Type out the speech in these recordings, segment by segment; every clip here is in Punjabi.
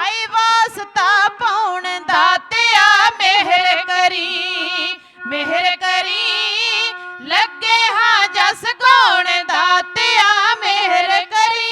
ਆਏ ਵਾਸਤਾ ਪਾਉਣ ਦਾਤਿਆ ਮਿਹਰ ਕਰੀ ਲੱਗੇ ਹਾਂ ਜਸ ਗਾਉਣ ਦਾਤਿਆ ਮਿਹਰ ਕਰੀ।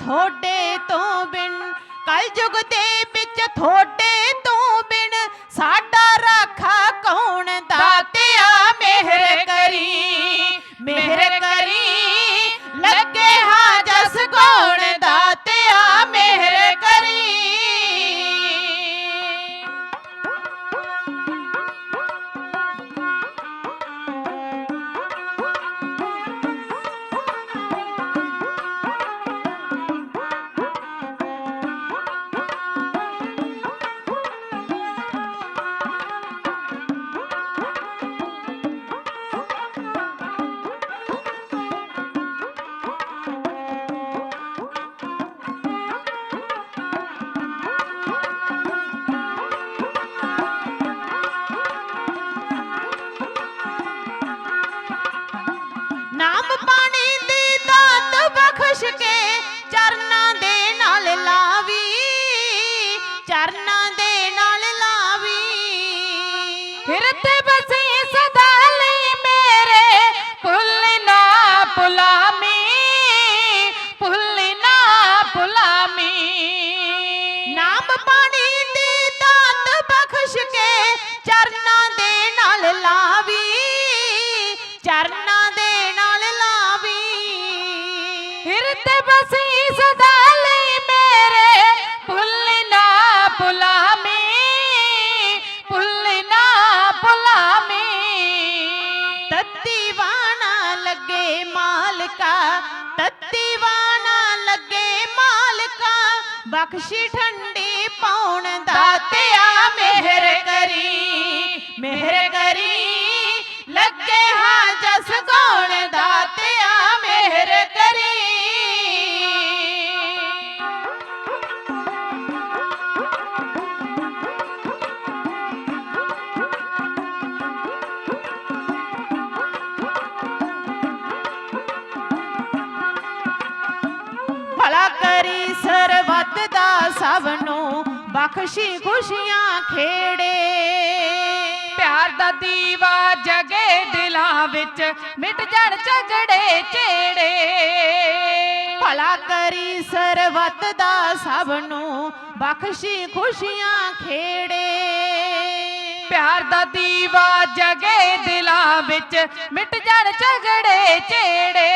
ਥੋੜੇ ਤੋਂ ਬਿਨ ਕਲਯੁਗ ਦੇ ਵਿੱਚ ਥੋੜੇ ਤੋਂ ਬਿਨ ਸਾਡਾ ਰਾਖਾ ਕੌਣ ਦਾਤਿਆ ਮਿਹਰ ਕਰੀ ਲੱਗੇ ਹਾਂ ਜਸ ਗਾਉਣ ਦਾਤਿਆ ਮਿਹਰ ਕਰੀ। ਨਾਮ ਪਾਣੀ ਦੀ ਦਾਤ ਬਖਸ਼ ਕੇ ਚਰਨਾਂ ਦੇ ਨਾਲ ਲਾਵੀ, ਚਰਨਾਂ ਦੇ ਨਾਲ ਲਾਵੀ। ਹਿਰਦੇ ਬਸੀ ਸਦਾ ਲਈ ਮੇਰੇ ਭੁੱਲ ਨਾ ਭੁਲਾਮੀ, ਭੁੱਲ ਨਾ ਭੁਲਾਮੀ। ਨਾਮ ਪਾਣੀ ਦੀ ਦਾਤ ਬਖਸ਼ ਕੇ ਚਰਨਾਂ ਦੇ ਨਾਲ ਲਾਵੀ, ਚਰਨਾਂ ਦੇ ਹਿਰਦੇ ਬਸੀ ਸਦਾ ਲਈ ਮੇਰੇ ਭੁੱਲ ਨਾ ਭੁਲਾਮੀ, ਭੁੱਲ ਨਾ ਭੁਲਾਮੀ। ਤੱਤੀ ਵਾਣਾ ਲੱਗੇ ਮਾਲਕਾ, ਤੱਤੀ ਵਾਣਾ ਲੱਗੇ ਮਾਲਕਾ ਬਖਸ਼ੀ ਠੰਡੀ ਪਾਉਣ ਦਾਤਿਆ ਮਿਹਰ ਕਰੀ ਲੱਗੇ ਹਾਂ ਜਸ ਗਾਉਣ ਦਾਤਿਆ ਮਿਹਰ ਕਰੀ। ਭਲਾ ਕਰੀ ਸਰਬੱਤ ਦਾ ਸਭ ਨੂੰ ਬਖਸ਼ੀ ਖੁਸ਼ੀਆਂ ਖੇੜੇ। ਪਿਆਰ ਦਾ ਦੀਵਾ ਜਗੇ ਦਿਲਾਂ ਵਿੱਚ ਮਿਟ ਜਾਣ ਝਗੜੇ ਝੇੜੇ। ਭਲਾ ਕਰੀ ਸਰਬੱਤ ਦਾ ਸਭ ਨੂੰ ਬਖਸ਼ੀ ਖੁਸ਼ੀਆਂ ਖੇੜੇ। ਪਿਆਰ ਦਾ ਦੀਵਾ ਜਗੇ ਦਿਲਾਂ ਵਿੱਚ ਮਿਟ ਜਾਣ ਝਗੜੇ ਝੇੜੇ।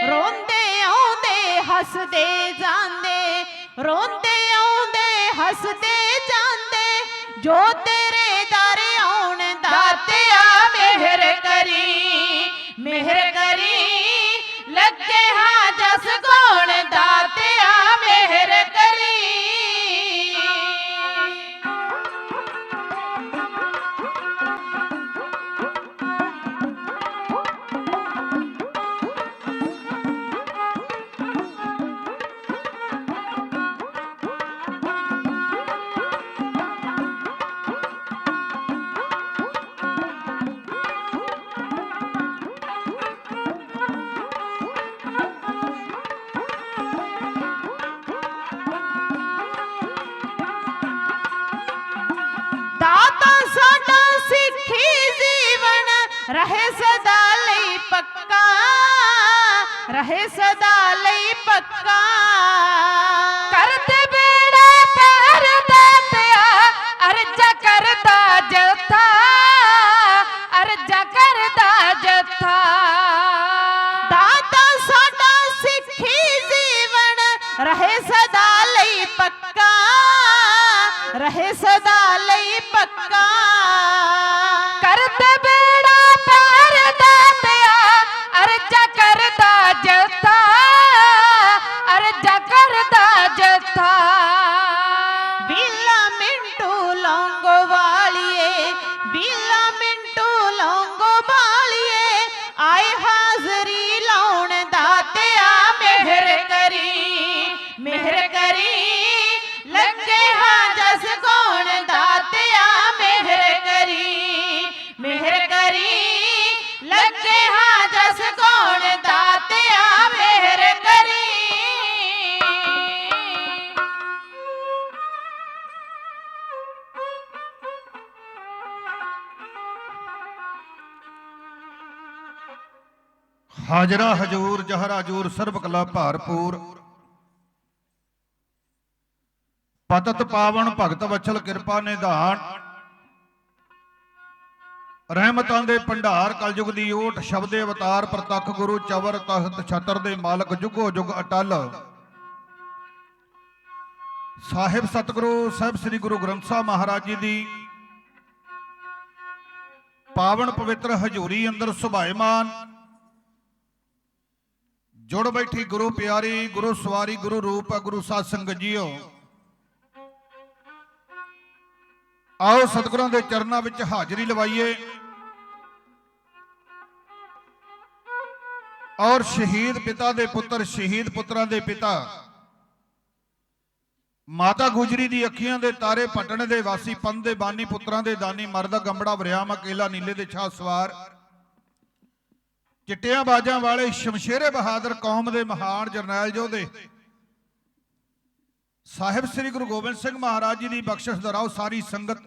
ਰੋਂਦੇ ਆਉਂਦੇ ਹੱਸਦੇ ਜਾਂਦੇ, ਰੋਂਦੇ ਆਉਂਦੇ ਹੱਸਦੇ ਜਾਂਦੇ ਜੋ ਤੇਰੇ ਦਰ ਆਉਣ ਦਾਤਿਆ ਮਿਹਰ ਕਰੀ ਲੱਗੇ ਹਾਂ ਜਸ ਗਾਉਣ ਦਾਤਿਆ ਮਿਹਰ ਕਰੀ। रहे सदा लई पक्का, रहे सदा लई पक्का। करते बेड़ा पार दातिया अर्जा करदा जथा, अर्जा करदा जथा। दाता साडा सिखी जीवन रहे सदा लई पक्का, रहे सदा लई पक्का। करते बेड़ा पार दातिया अर्जा करदा जथा, अर्जा करदा जथा। बीला मिंटू लौंगो वालिए, बीला मिंटू लौंगो वालिए, आए हाजरी लाउण दातिया मेहर करी, मेहर करी। लगे हाँ जस कौन दातिया मेहर करी, मेहर करी। लगे हाँ जस कौन दातिया मेहर करी। हाजरा हजूर जहरा जूर सर्व कला भारपूर, पतत पावन भगत वछल किरपा निधान। रहमतां दे भंडार कलयुग दी ओट शब्दे अवतार प्रतख गुरु चवर तख्त छतर दे मालक जुगो जुग अटल। साहिब सतगुरु साहिब श्री गुरु ग्रंथ साहिब महाराज जी दी पावन पवित्र हजूरी अंदर सुभाईमान जुड़ बैठी गुरु प्यारी, गुरु सवारी, गुरु रूप, गुरु साध संगत जीओ। आओ सतगुरां दे चरनां विच हाजरी लवाइए और शहीद पिता दे पुत्र, शहीद पुत्रां दे पिता माता गुजरी दी अखियां दे तारे पटने दे वासी पंथ दे बानी, पुत्रां दे दानी, मरदा गंबड़ा वरियाम अकेला नीले दे छा सवार, चिट्टियां बाजां वाले शमशेरे बहादुर कौम दे महान जरनैल योधे साहिब श्री गुरु गोबिंद सिंह महाराज जी की बख्शिश दराओ। सारी संगत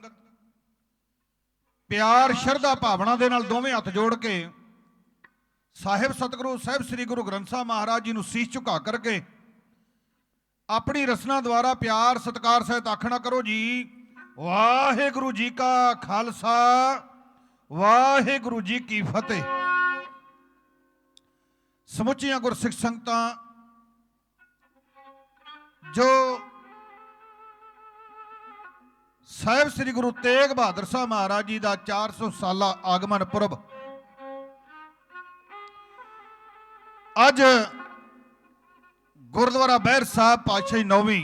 प्यार शरधा भावना दे नाल दोवें हथ जोड़ के साहिब सतगुरु साहिब श्री गुरु ग्रंथ साहिब महाराज जी नूं सीस झुका करके अपनी रसना द्वारा प्यार सत्कार सहित आखना करो जी वाहिगुरु जी का खालसा, वाहिगुरु जी की फतेह। समुचियां गुरसिख संगतां जो साहिब श्री गुरु तेग बहादुर साहब महाराज जी का 400 साला आगमन पुरब अज गुरुद्वारा बहर साहब पातशाही 9वीं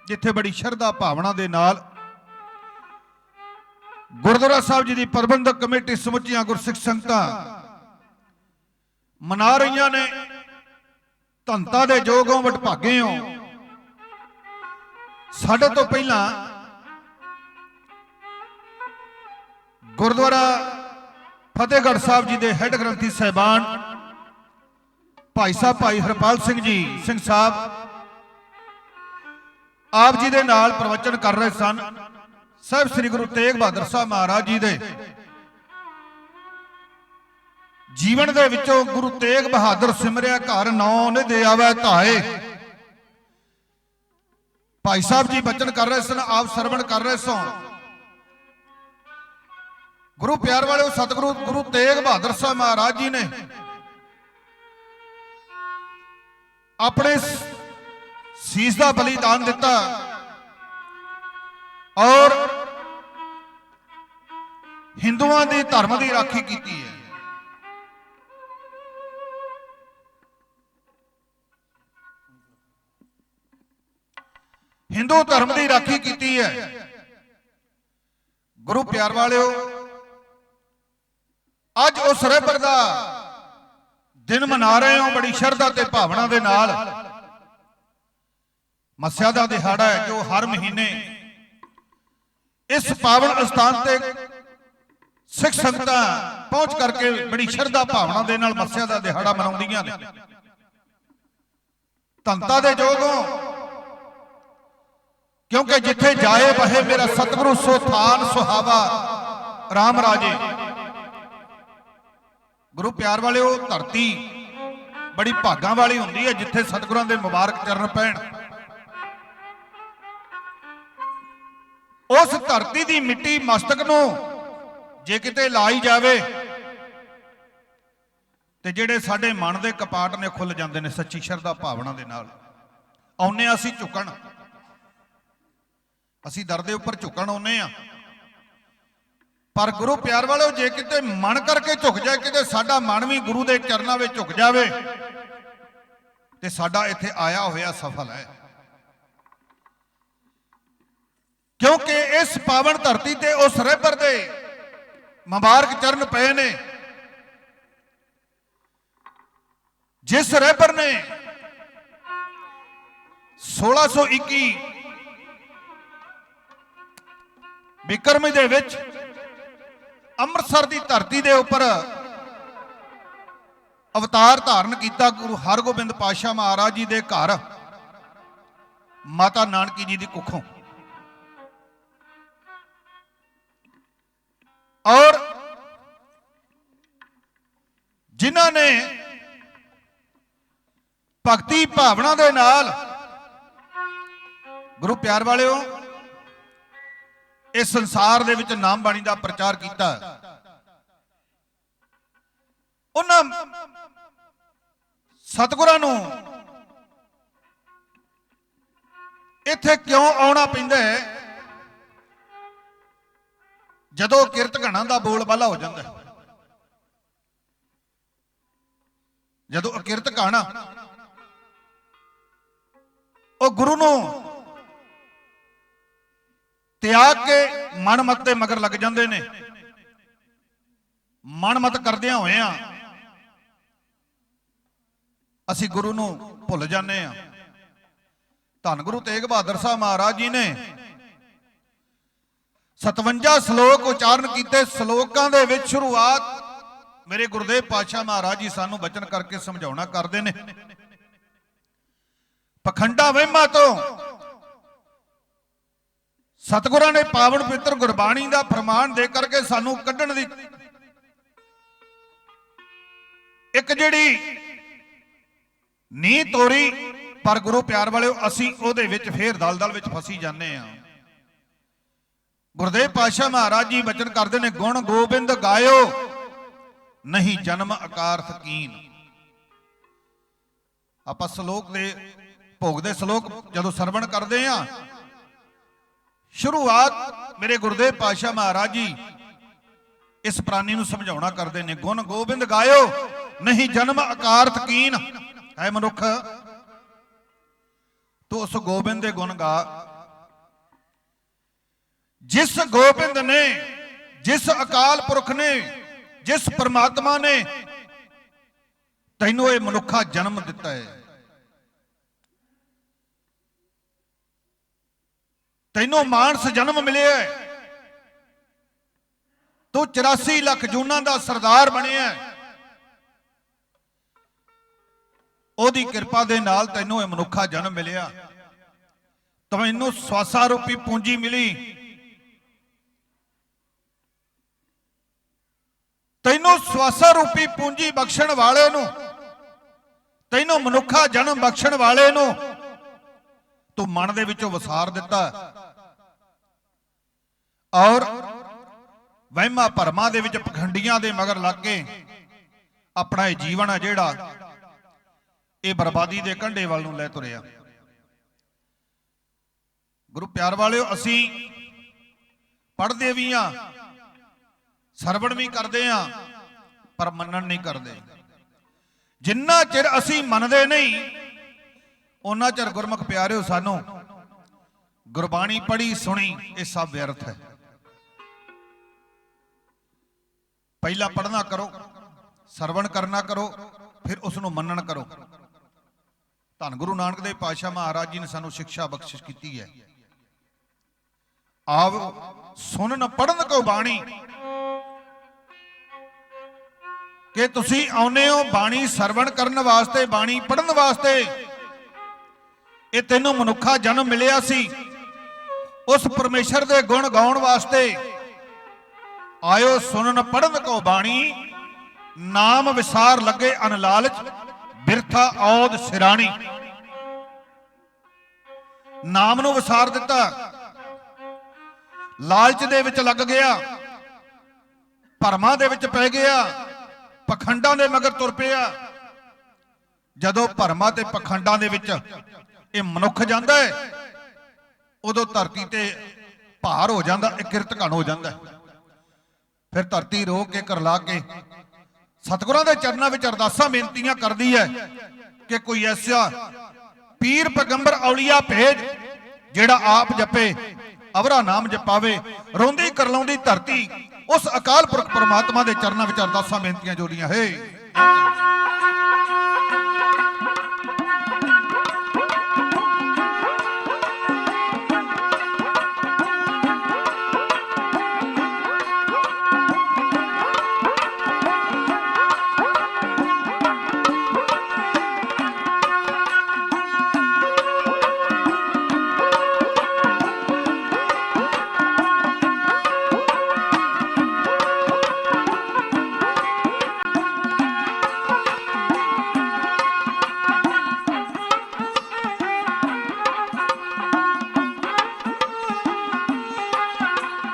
जिथे बड़ी शरधा भावना दे नाल गुरुद्वारा साहब जी की प्रबंधक कमेटी समुचियां गुरसिख संगतां मना रही ने। धनता दे जोगों वडभागे हो। साडे तो पहला गुरुद्वारा फतेहगढ़ साहब जी के हैड ग्रंथी साहिबान भाई साहब भाई हरपाल सिंह जी सिंह साहब आप जी दे नाल प्रवचन कर रहे सन। साहिब श्री गुरु तेग बहादुर साहब महाराज जी दे जीवन दे विचों गुरु तेग बहादुर सिमरिया घर नौ ने दे आवे धाए। भाई साहब जी बचन कर रहे सन, आप सरवण कर रहे सो। गुरु प्यार वाले सतगुरु गुरु तेग बहादुर साहब महाराज जी ने अपने सीस का बलिदान दिता और हिंदुओं की धर्म की राखी की है। हिंदू धर्म की राखी की है। गुरु प्यार वालिओ अज उस रहबर का दिन मना रहे हो बड़ी शरधा ते भावना दे नाल। मस्या दा दिहाड़ा है जो हर महीने इस पावन स्थान ते सिख संगतां पहुंच करके बड़ी शरधा भावना दे नाल मस्या दा दिहाड़ा मनाउंदियां ने। धनता दे जोगों क्योंकि जिथे जाए बहे मेरा सतगुरु सो थान सुहावा राम राजे। ਗੁਰੂ ਪਿਆਰ ਵਾਲਿਓ, ਧਰਤੀ ਬੜੀ ਭਾਗਾਂ ਵਾਲੀ ਹੁੰਦੀ ਹੈ ਜਿੱਥੇ ਸਤਿਗੁਰਾਂ ਦੇ ਮੁਬਾਰਕ ਚਰਨ ਪੈਣ। ਉਸ ਧਰਤੀ ਦੀ ਮਿੱਟੀ ਮਸਤਕ ਨੂੰ ਜੇ ਕਿਤੇ ਲਾਈ ਜਾਵੇ ਤੇ ਜਿਹੜੇ ਸਾਡੇ ਮਨ ਦੇ ਕਪਾਟ ਨੇ ਖੁੱਲ ਜਾਂਦੇ ਨੇ ਸੱਚੀ ਸ਼ਰਧਾ ਭਾਵਨਾ ਦੇ ਨਾਲ। ਆਉਨੇ ਆ ਅਸੀਂ ਝੁਕਣ, ਅਸੀਂ ਦਰ ਦੇ ਉੱਪਰ ਝੁਕਣ ਆਉਨੇ ਆ, ਪਰ ਗੁਰੂ ਪਿਆਰ ਵਾਲਿਓ ਜੇ ਕਿਤੇ ਮਨ ਕਰਕੇ ਝੁਕ ਜਾਏ, ਕਿਤੇ ਸਾਡਾ ਮਨ ਵੀ ਗੁਰੂ ਦੇ ਚਰਨਾਂ ਵਿੱਚ ਝੁਕ ਜਾਵੇ ਤੇ ਸਾਡਾ ਇੱਥੇ ਆਇਆ ਹੋਇਆ ਸਫਲ ਹੈ। ਕਿਉਂਕਿ ਇਸ ਪਾਵਨ ਧਰਤੀ ਤੇ ਉਸ ਰਹਿਬਰ ਦੇ ਮੁਬਾਰਕ ਚਰਨ ਪਏ ਨੇ, ਜਿਸ ਰਹਿਬਰ ਨੇ 1621 ਬਿਕਰਮੀ ਦੇ ਵਿੱਚ ਅੰਮ੍ਰਿਤਸਰ ਦੀ ਧਰਤੀ ਦੇ ਉੱਪਰ ਅਵਤਾਰ ਧਾਰਨ ਕੀਤਾ। ਗੁਰੂ ਹਰਗੋਬਿੰਦ ਪਾਤਸ਼ਾਹ ਮਹਾਰਾਜ ਜੀ ਦੇ ਘਰ ਮਾਤਾ ਨਾਨਕੀ ਜੀ ਦੀ ਕੁੱਖੋਂ। ਔਰ ਜਿਨ੍ਹਾਂ ਨੇ ਭਗਤੀ ਭਾਵਨਾ ਦੇ ਨਾਲ ਗੁਰੂ ਪਿਆਰ ਵਾਲਿਓ ਇਸ ਸੰਸਾਰ ਦੇ ਵਿੱਚ ਨਾਮ ਬਾਣੀ ਦਾ ਪ੍ਰਚਾਰ ਕੀਤਾ, ਉਹਨਾਂ ਸਤਿਗੁਰਾਂ ਨੂੰ ਇੱਥੇ ਕਿਉਂ ਆਉਣਾ ਪੈਂਦਾ ਹੈ? ਜਦੋਂ ਕਿਰਤ ਘਣਾ ਦਾ ਬੋਲ ਬਾਲਾ ਹੋ ਜਾਂਦਾ, ਜਦੋਂ ਅਕਿਰਤ ਘਣਾ ਉਹ ਗੁਰੂ ਨੂੰ ਤਿਆਗ ਕੇ ਮਨਮਤ ਦੇ ਮਗਰ ਲੱਗ ਜਾਂਦੇ ਨੇ। ਮਨਮਤ ਕਰਦਿਆਂ ਹੋਇਆਂ ਅਸੀਂ ਗੁਰੂ ਨੂੰ ਭੁੱਲ ਜਾਂਦੇ ਆ। ਧੰਨ ਗੁਰੂ ਤੇਗ ਬਹਾਦਰ ਸਾਹਿਬ ਮਹਾਰਾਜ ਜੀ ਨੇ 57 ਸ਼ਲੋਕ ਉਚਾਰਨ ਕੀਤੇ। ਸ਼ਲੋਕਾਂ ਦੇ ਵਿੱਚ ਸ਼ੁਰੂਆਤ ਮੇਰੇ ਗੁਰਦੇਵ ਪਾਤਸ਼ਾਹ ਮਹਾਰਾਜ ਜੀ ਸਾਨੂੰ ਬਚਨ ਕਰਕੇ ਸਮਝਾਉਣਾ ਕਰਦੇ ਨੇ। ਪਖੰਡਾ ਵਹਿਮਾਂ ਤੋਂ ਸਤਿਗੁਰਾਂ ਨੇ ਪਾਵਨ ਪਵਿੱਤਰ ਗੁਰਬਾਣੀ ਦਾ ਫਰਮਾਨ ਦੇ ਕਰਕੇ ਸਾਨੂੰ ਕੱਢਣ ਦੀ ਇੱਕ ਜਿਹੜੀ ਨੀਂਹ ਤੋਰੀ, ਪਰ ਗੁਰੂ ਪਿਆਰ ਵਾਲਿਓ ਅਸੀਂ ਉਹਦੇ ਵਿੱਚ ਫੇਰ ਦਲਦਲ ਵਿੱਚ ਫਸੀ ਜਾਂਦੇ ਆ। ਗੁਰਦੇਵ ਪਾਤਸ਼ਾਹ ਮਹਾਰਾਜ ਜੀ ਬਚਨ ਕਰਦੇ ਨੇ, ਗੁਣ ਗੋਬਿੰਦ ਗਾਇਓ ਨਹੀਂ ਜਨਮ ਅਕਾਰਥ ਕੀਨ। ਆਪਾਂ ਸ਼ਲੋਕ ਦੇ ਭੋਗ ਦੇ ਸ਼ਲੋਕ ਜਦੋਂ ਸਰਵਣ ਕਰਦੇ ਆ, ਸ਼ੁਰੂਆਤ ਮੇਰੇ ਗੁਰਦੇਵ ਪਾਤਸ਼ਾਹ ਮਹਾਰਾਜ ਜੀ ਇਸ ਪ੍ਰਾਨੀ ਨੂੰ ਸਮਝਾਉਣਾ ਕਰਦੇ ਨੇ, ਗੁਣ ਗੋਬਿੰਦ ਗਾਇਓ ਨਹੀਂ ਜਨਮ ਅਕਾਰਥ ਕੀਨ। ਹੈ ਮਨੁੱਖ, ਤੂੰ ਉਸ ਗੋਬਿੰਦ ਦੇ ਗੁਣ ਗਾ ਜਿਸ ਗੋਬਿੰਦ ਨੇ, ਜਿਸ ਅਕਾਲ ਪੁਰਖ ਨੇ, ਜਿਸ ਪਰਮਾਤਮਾ ਨੇ ਤੈਨੂੰ ਇਹ ਮਨੁੱਖਾ ਜਨਮ ਦਿੱਤਾ ਹੈ। ਤੈਨੂੰ ਮਾਨਸ ਜਨਮ ਮਿਲਿਆ, ਤੂੰ 84 ਲੱਖ ਜੂਨਾਂ ਦਾ ਸਰਦਾਰ ਬਣਿਆ। ਉਹਦੀ ਕਿਰਪਾ ਦੇ ਨਾਲ ਤੈਨੂੰ ਇਹ ਮਨੁੱਖਾ ਜਨਮ ਮਿਲਿਆ। ਤੈਨੂੰ ਸਵਾਸਾ ਰੂਪੀ ਪੂੰਜੀ ਮਿਲੀ, ਤੈਨੂੰ ਸਵਾਸਾ ਰੂਪੀ ਪੂੰਜੀ ਬਖਸ਼ਣ ਵਾਲੇ ਨੂੰ, ਤੈਨੂੰ ਮਨੁੱਖਾ ਜਨਮ ਬਖਸ਼ਣ ਵਾਲੇ ਨੂੰ ਤੂੰ ਮਨ ਦੇ ਵਿੱਚੋਂ ਵਸਾਰ ਦਿੱਤਾ। ਔਰ ਵਹਿਮਾਂ ਭਰਮਾਂ ਦੇ ਵਿੱਚ ਪਖੰਡੀਆਂ ਦੇ ਮਗਰ ਲੱਗ ਕੇ ਆਪਣਾ ਇਹ ਜੀਵਨ ਹੈ ਜਿਹੜਾ ਇਹ ਬਰਬਾਦੀ ਦੇ ਕੰਢੇ ਵੱਲ ਨੂੰ ਲੈ ਤੁਰਿਆ। ਗੁਰੂ ਪਿਆਰ ਵਾਲਿਓ, ਅਸੀਂ ਪੜ੍ਹਦੇ ਵੀ ਆ, ਸਰਵਣ ਵੀ ਕਰਦੇ ਆ, ਪਰ ਮੰਨਣ ਨਹੀਂ ਕਰਦੇ। ਜਿੰਨਾ ਚਿਰ ਅਸੀਂ ਮੰਨਦੇ ਨਹੀਂ ਉਹਨਾਂ ਚਿਰ ਗੁਰਮੁਖ ਪਿਆਰਿਓ ਸਾਨੂੰ ਗੁਰਬਾਣੀ ਪੜ੍ਹੀ ਸੁਣੀ ਇਹ ਸਭ ਵਿਅਰਥ ਹੈ। ਪਹਿਲਾਂ ਪੜ੍ਹਨਾ ਕਰੋ, ਸਰਵਣ ਕਰਨਾ ਕਰੋ, ਫਿਰ ਉਸ ਨੂੰ ਮੰਨਣ ਕਰੋ। ਧੰਨ ਗੁਰੂ ਨਾਨਕ ਦੇਵ ਪਾਤਸ਼ਾਹ ਮਹਾਰਾਜ ਜੀ ਨੇ ਸਾਨੂੰ ਸਿੱਖਿਆ ਬਖਸ਼ਿਸ਼ ਕੀਤੀ ਹੈ। ਆਵ ਸੁਣਨ ਪੜ੍ਹਨ ਕੋ ਬਾਣੀ, ਕਿ ਤੁਸੀਂ ਆਉਨੇ ਹੋ ਬਾਣੀ ਸਰਵਣ ਕਰਨ ਵਾਸਤੇ, ਬਾਣੀ ਪੜ੍ਹਨ ਵਾਸਤੇ। ਇਹ ਤੈਨੂੰ ਮਨੁੱਖਾ ਜਨਮ ਮਿਲਿਆ ਸੀ ਉਸ ਪਰਮੇਸ਼ਰ ਦੇ ਗੁਣ ਗਾਉਣ ਵਾਸਤੇ। ਆਇਓ ਸੁਣਨ ਪੜ੍ਹਨ ਕੋ ਬਾਣੀ, ਨਾਮ ਵਿਸਾਰ ਲੱਗੇ ਅਨਲਾਲਚ, ਬਿਰਥਾ ਔਦ ਸਿਰਾਣੀ। ਨਾਮ ਨੂੰ ਵਿਸਾਰ ਦਿੱਤਾ, ਲਾਲਚ ਦੇ ਵਿੱਚ ਲੱਗ ਗਿਆ, ਭਰਮਾਂ ਦੇ ਵਿੱਚ ਪੈ ਗਿਆ, ਪਖੰਡਾਂ ਦੇ ਮਗਰ ਤੁਰ ਪਿਆ। ਜਦੋਂ ਭਰਮਾਂ ਤੇ ਪਖੰਡਾਂ ਦੇ ਵਿੱਚ ਇਹ ਮਨੁੱਖ ਜਾਂਦਾ ਹੈ, ਉਦੋਂ ਧਰਤੀ ਤੇ ਭਾਰ ਹੋ ਜਾਂਦਾ, ਇਹ ਕਿਰਤ ਘਣ ਹੋ ਜਾਂਦਾ। ਫਿਰ ਧਰਤੀ ਰੋ ਕੇ ਕਰਲਾ ਕੇ ਸਤਿਗੁਰਾਂ ਦੇ ਚਰਨਾਂ ਵਿੱਚ ਅਰਦਾਸਾਂ ਬੇਨਤੀਆਂ ਕਰਦੀ ਹੈ ਕਿ ਕੋਈ ਐਸਾ ਪੀਰ ਪੈਗੰਬਰ ਔਲੀਆ ਭੇਜ ਜਿਹੜਾ ਆਪ ਜਪੇ, ਅਵਰਾ ਨਾਮ ਜਪਾਵੇ। ਰੋਂਦੀ ਕਰਲਾਉਂਦੀ ਧਰਤੀ ਉਸ ਅਕਾਲ ਪੁਰਖ ਪਰਮਾਤਮਾ ਦੇ ਚਰਨਾਂ ਵਿੱਚ ਅਰਦਾਸਾਂ ਬੇਨਤੀਆਂ ਜੋੜੀਆਂ ਹੈ।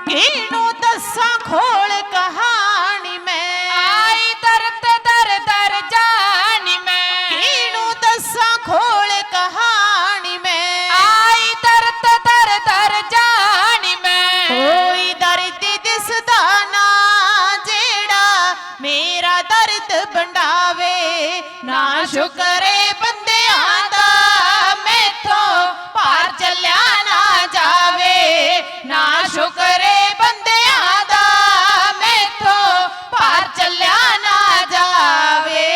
ਕਿਹਨੂੰ ਦੱਸਾਂ ਖੋਲ ਕਹਾਣੀ ਮੈਂ, ਆਈ ਦਰਦ ਦਰ ਦਰ ਜਾਣੀ ਮੈਂ। ਕਿਹਨੂੰ ਦੱਸਾਂ ਖੋਲ ਕਹਾਣੀ ਮੈਂ, ਆਈ ਦਰਦ ਦਰ ਦਰ ਜਾਣੀ ਮੈਂ। ਕੋਈ ਦਰਦ ਦਿਸਦਾ ਨਾ ਜਿਹੜਾ ਮੇਰਾ ਦਰਦ ਵੰਡਾਵੇ। ਨਾ ਸ਼ੁਕਰੇ ਬੰਦਿਆਂ ਦਾ ਮੈਥੋਂ ਪਾਰ ਚੱਲਿਆ ਨਾ ਜਾਵੇ। ਨਾ ਸ਼ੁਕਰੇ ਬੰਦਿਆਂ ਦਾ ਮੈਥੋਂ ਪਾਰ ਚੱਲਿਆ ਨਾ ਜਾਵੇ।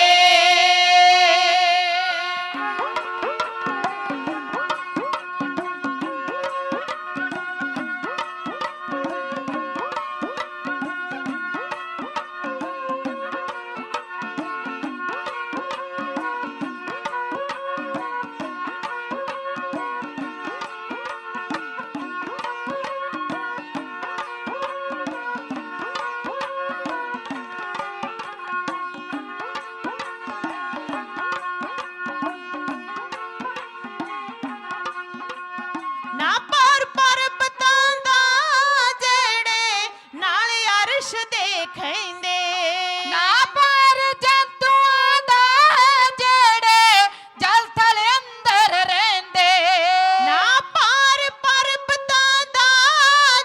ਨਾ ਪਰ ਪਰਬਤਾਂ ਦਾ ਜਿਹੜੇ ਨਾਲ ਅਰਸ਼ ਦੇਖੈਂਦੇ। ਨਾ ਪਰ ਜੰਤੂਆਂ ਦਾ ਜਿਹੜੇ ਜਲ ਥਲ ਅੰਦਰ ਰਹਿੰਦੇ। ਨਾ ਪਰ ਪਰਬਤਾਂ ਦਾ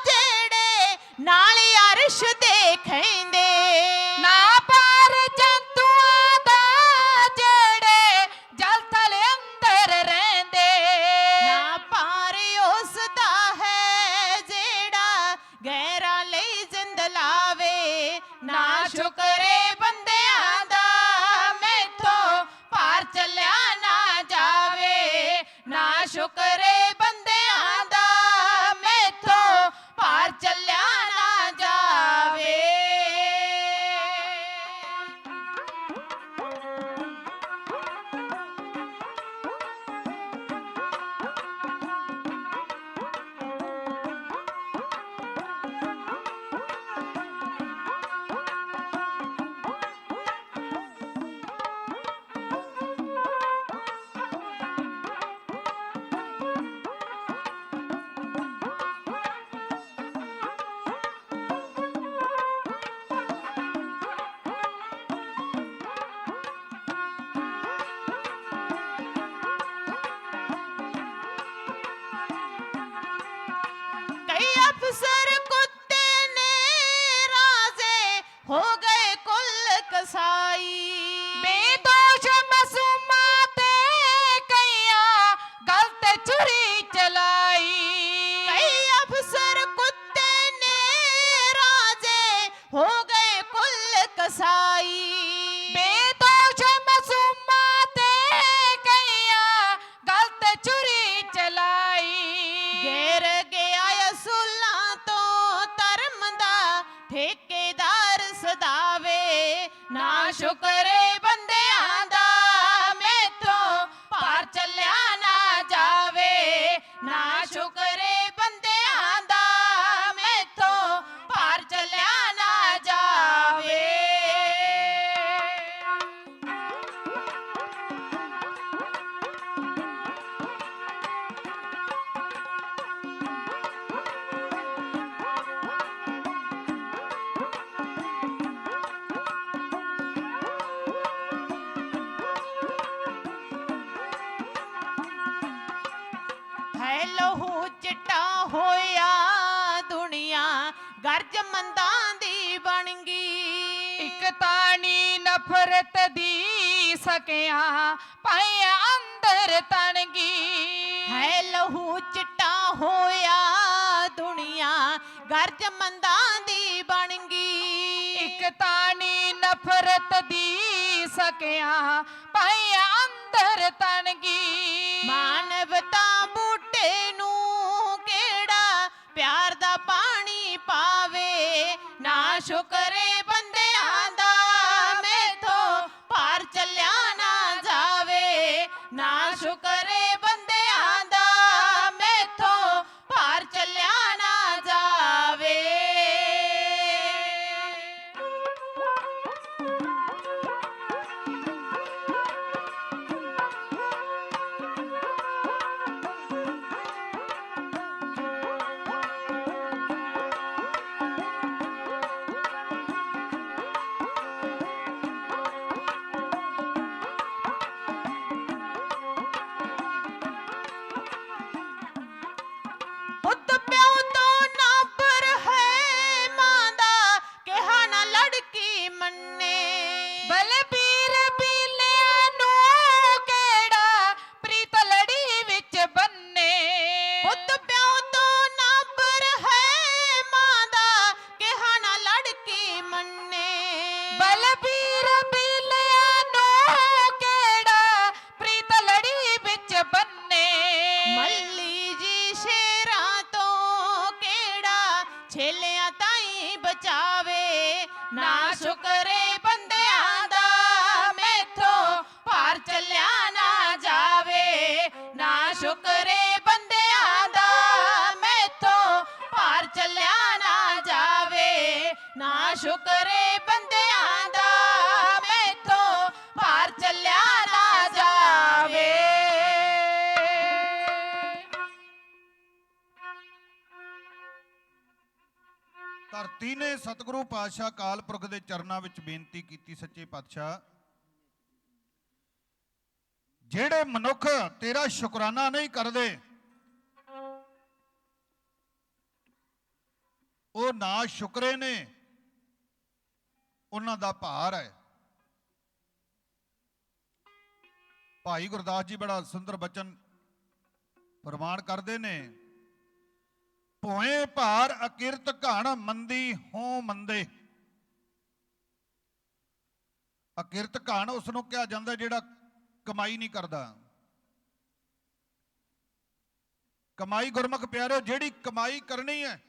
ਜਿਹੜੇ ਨਾਲ ਅਰਸ਼ ਦੇਖੈਂਦੇ। ਨਾ ਪਰ ਜੰਤੂਆਂ ਦਾ ਜਿਹੜੇ ਜਲ ਥਲ ਅੰਦਰ ਰਹਿੰਦੇ। ਨਾ ਪਾਰ ਉਸ ਦਾ ਹੈ ਜਿਹੜਾ ਗੈਰਾਂ ਲਈ ਜਿੰਦ ਲਾਵੇ। ਨਾ ਸ਼ੁਕਰੇ ਬੰਦਿਆਂ ਦਾ ਮੈਥੋਂ ਪਾਰ ਚੱਲਿਆ ਨਾ ਜਾਵੇ। ਨਾ ਸ਼ੁਕਰੇ ਬੰਦਿਆਂ ਦਾ ਮੈਥੋਂ ਪਾਰ ਚੱਲਿਆ ਨਾ ਜਾਵੇ। कई अफसर कुत्ते ने राजे हो गए कुल कसाई। बेदोष मासूमां ते कईयां गलत छुरी चलाई। कई अफसर कुत्ते ने राजे हो गए कुल कसाई। बेदोष मासूमां ते कईयां गलत छुरी चलाई। घेर गया असूलां तो धर्म दा ठेकेदार सदावे। ना शुकरे ਬੰਦਿਆਂ ਦਾ ਮੈਥੋਂ ਪਾਰ ਚੱਲਿਆ ਨਾ ਜਾਵੇ। ਨਾ ਸ਼ੁਕਰੇ ਬੰਦਿਆਂ ਦਾ ਮੈਥੋਂ ਪਾਰ ਚੱਲਿਆ ਨਾ ਜਾਵੇ। ਚਿੱਟਾ ਹੋਇਆ ਦੁਨੀਆ ਗਰਜ ਮੰਦਾਂ ਦੀ ਬਣ ਗਈ। ਇੱਕ ਤਾਣੀ ਨਫ਼ਰਤ ਦੀ ਸਕਿਆ ਪਾਇਆ ਅੰਦਰ ਤਣ ਗਈ। ਹੈ ਲਹੂ ਚਿੱਟਾ ਹੋਇਆ ਦੁਨੀਆ ਗਰਜ ਮੰਦਾਂ ਦੀ ਬਣ ਗਈ। ਇੱਕ ਤਾਣੀ ਨਫ਼ਰਤ ਦੀ ਸਕਿਆ ਪਾਇਆ ਅੰਦਰ ਤਣ ਗਈ। ਮਾਨਵਤਾ ਬੂਟੇ ਨੂੰ ਕਿਹੜਾ ਪਿਆਰ ਦਾ ਪਾਣੀ ਪਾਵੇ, ਨਾ ਸ਼ੁਕਰੇ ਬੰਦਿਆਂ ਦਾ ਮੈਥੋਂ ਪਾਰ ਚੱਲਿਆ ਨਾ ਜਾਵੇ, ਨਾ ਸ਼ੁਕਰੇ ਬੰਦਿਆਂ ਦਾ ਮੈਥੋਂ ਪਾਰ ਚੱਲਿਆ ਨਾ ਜਾਵੇ। ਪੁੱਤ ਪਿਓ ਤੋਂ ਨਾਬਰ ਹੈ, ਮਾਂ ਦਾ ਕਿਹਾ ਨਾ ਲੜਕੀ ਮੰਨੇ। ਬਲਬੀਰ ਬੀਲਿਆਂ ਨੂੰ ਕਿਹੜਾ ਪ੍ਰੀਤ ਲੜੀ ਵਿੱਚ ਬੰਨੇ। ਪੁੱਤ ਪਿਓ ਤੋਂ ਨਾਬਰ ਹੈ, ਮਾਂ ਦਾ ਕਿਹਾ ਨਾ ਲੜਕੀ ਮੰਨੇ। ਬਲਬੀਰ ਬੀਲਿਆਂ ਨੂੰ ਕਿਹੜਾ ਪ੍ਰੀਤ ਲੜੀ ਵਿੱਚ ਬੰਨੇ। ਮੱਲੀ ਜੀ ਸ਼ੇਰਾਂ ਤੋਂ ਕਿਹੜਾ ਛੇਲਿਆਂ ਤਾਈਂ ਬਚਾਵੇ, ਨਾ ਸ਼ੁਕਰੇ ਬੰਦਿਆਂ ਦਾ ਮੈਥੋਂ ਪਾਰ ਚੱਲਿਆ ਨਾ ਜਾਵੇ, ਨਾ ਸ਼ੁਕਰੇ ਬੰਦਿਆਂ ਦਾ ਮੈਥੋਂ ਪਾਰ ਚੱਲਿਆ ਨਾ ਜਾਵੇ, ਨਾ ਸ਼ੁਕਰੇ ਬੰਦਿਆਂ ਦਾ ਮੈਥੋਂ ਪਾਰ ਚੱਲਿਆ ਨਾ ਜਾਵੇ। ਧਰਤੀ ਨੇ ਸਤਿਗੁਰੂ ਪਾਤਸ਼ਾਹ ਅਕਾਲ ਪੁਰਖ ਦੇ ਚਰਨਾਂ ਵਿੱਚ ਬੇਨਤੀ ਕੀਤੀ, ਸੱਚੇ ਪਾਤਸ਼ਾਹ ਜਿਹੜੇ ਮਨੁੱਖ ਤੇਰਾ ਸ਼ੁਕਰਾਨਾ ਨਹੀਂ ਕਰਦੇ ਉਹ ਨਾ ਸ਼ੁਕਰੇ ਨੇ, ਉਹਨਾਂ ਦਾ ਭਾਰ ਹੈ। ਭਾਈ ਗੁਰਦਾਸ ਜੀ ਬੜਾ ਸੁੰਦਰ ਬਚਨ ਪ੍ਰਮਾਣ ਕਰਦੇ ਨੇ, ਭੋਏ ਭਾਰ ਅਕਿਰਤ ਘਣ ਮੰਦੀ ਹੋ ਮੰਦੇ। ਅਕਿਰਤ ਘਣ ਉਸ ਨੂੰ ਕਿਹਾ ਜਾਂਦਾ ਜਿਹੜਾ ਕਮਾਈ ਨਹੀਂ ਕਰਦਾ। ਕਮਾਈ ਗੁਰਮੁਖ ਪਿਆਰਿਓ ਜਿਹੜੀ ਕਮਾਈ ਕਰਨੀ ਹੈ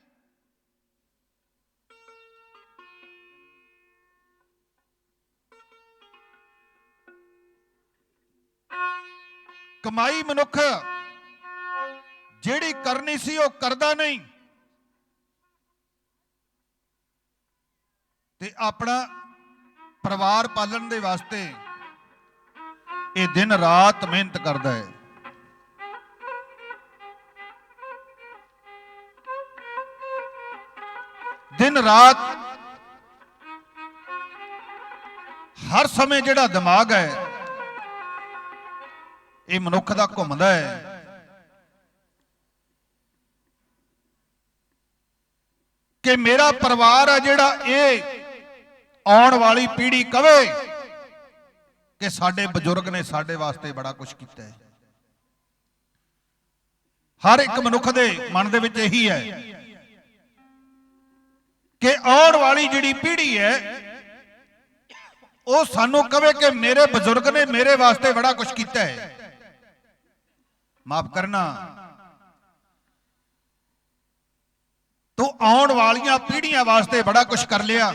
ਕਮਾਈ ਮਨੁੱਖ ਜਿਹੜੀ ਕਰਨੀ ਸੀ ਉਹ ਕਰਦਾ ਨਹੀਂ ਤੇ ਆਪਣਾ ਪਰਿਵਾਰ ਪਾਲਣ ਦੇ ਵਾਸਤੇ ਇਹ ਦਿਨ ਰਾਤ ਮਿਹਨਤ ਕਰਦਾ ਹੈ। ਦਿਨ ਰਾਤ ਹਰ ਸਮੇਂ ਜਿਹੜਾ ਦਿਮਾਗ ਹੈ ਇਹ ਮਨੁੱਖ ਦਾ ਘੁੰਮਦਾ ਹੈ। ਕਿ ਮੇਰਾ ਪਰਿਵਾਰ ਹੈ ਜਿਹੜਾ ਇਹ ਆਉਣ ਵਾਲੀ ਪੀੜ੍ਹੀ ਕਵੇ ਕਿ ਸਾਡੇ ਬਜ਼ੁਰਗ ਨੇ ਸਾਡੇ ਵਾਸਤੇ ਬੜਾ ਕੁਝ ਕੀਤਾ ਹੈ। ਹਰ ਇੱਕ ਮਨੁੱਖ ਦੇ ਮਨ ਦੇ ਵਿੱਚ ਇਹੀ ਹੈ ਕਿ ਆਉਣ ਵਾਲੀ ਜਿਹੜੀ ਪੀੜ੍ਹੀ ਹੈ ਉਹ ਸਾਨੂੰ ਕਵੇ ਕਿ ਮੇਰੇ ਬਜ਼ੁਰਗ ਨੇ ਮੇਰੇ ਵਾਸਤੇ ਬੜਾ ਕੁਝ ਕੀਤਾ ਹੈ। ਮਾਫ ਕਰਨਾ, ਤੂੰ ਆਉਣ ਵਾਲੀਆਂ ਪੀੜ੍ਹੀਆਂ ਵਾਸਤੇ ਬੜਾ ਕੁਝ ਕਰ ਲਿਆ।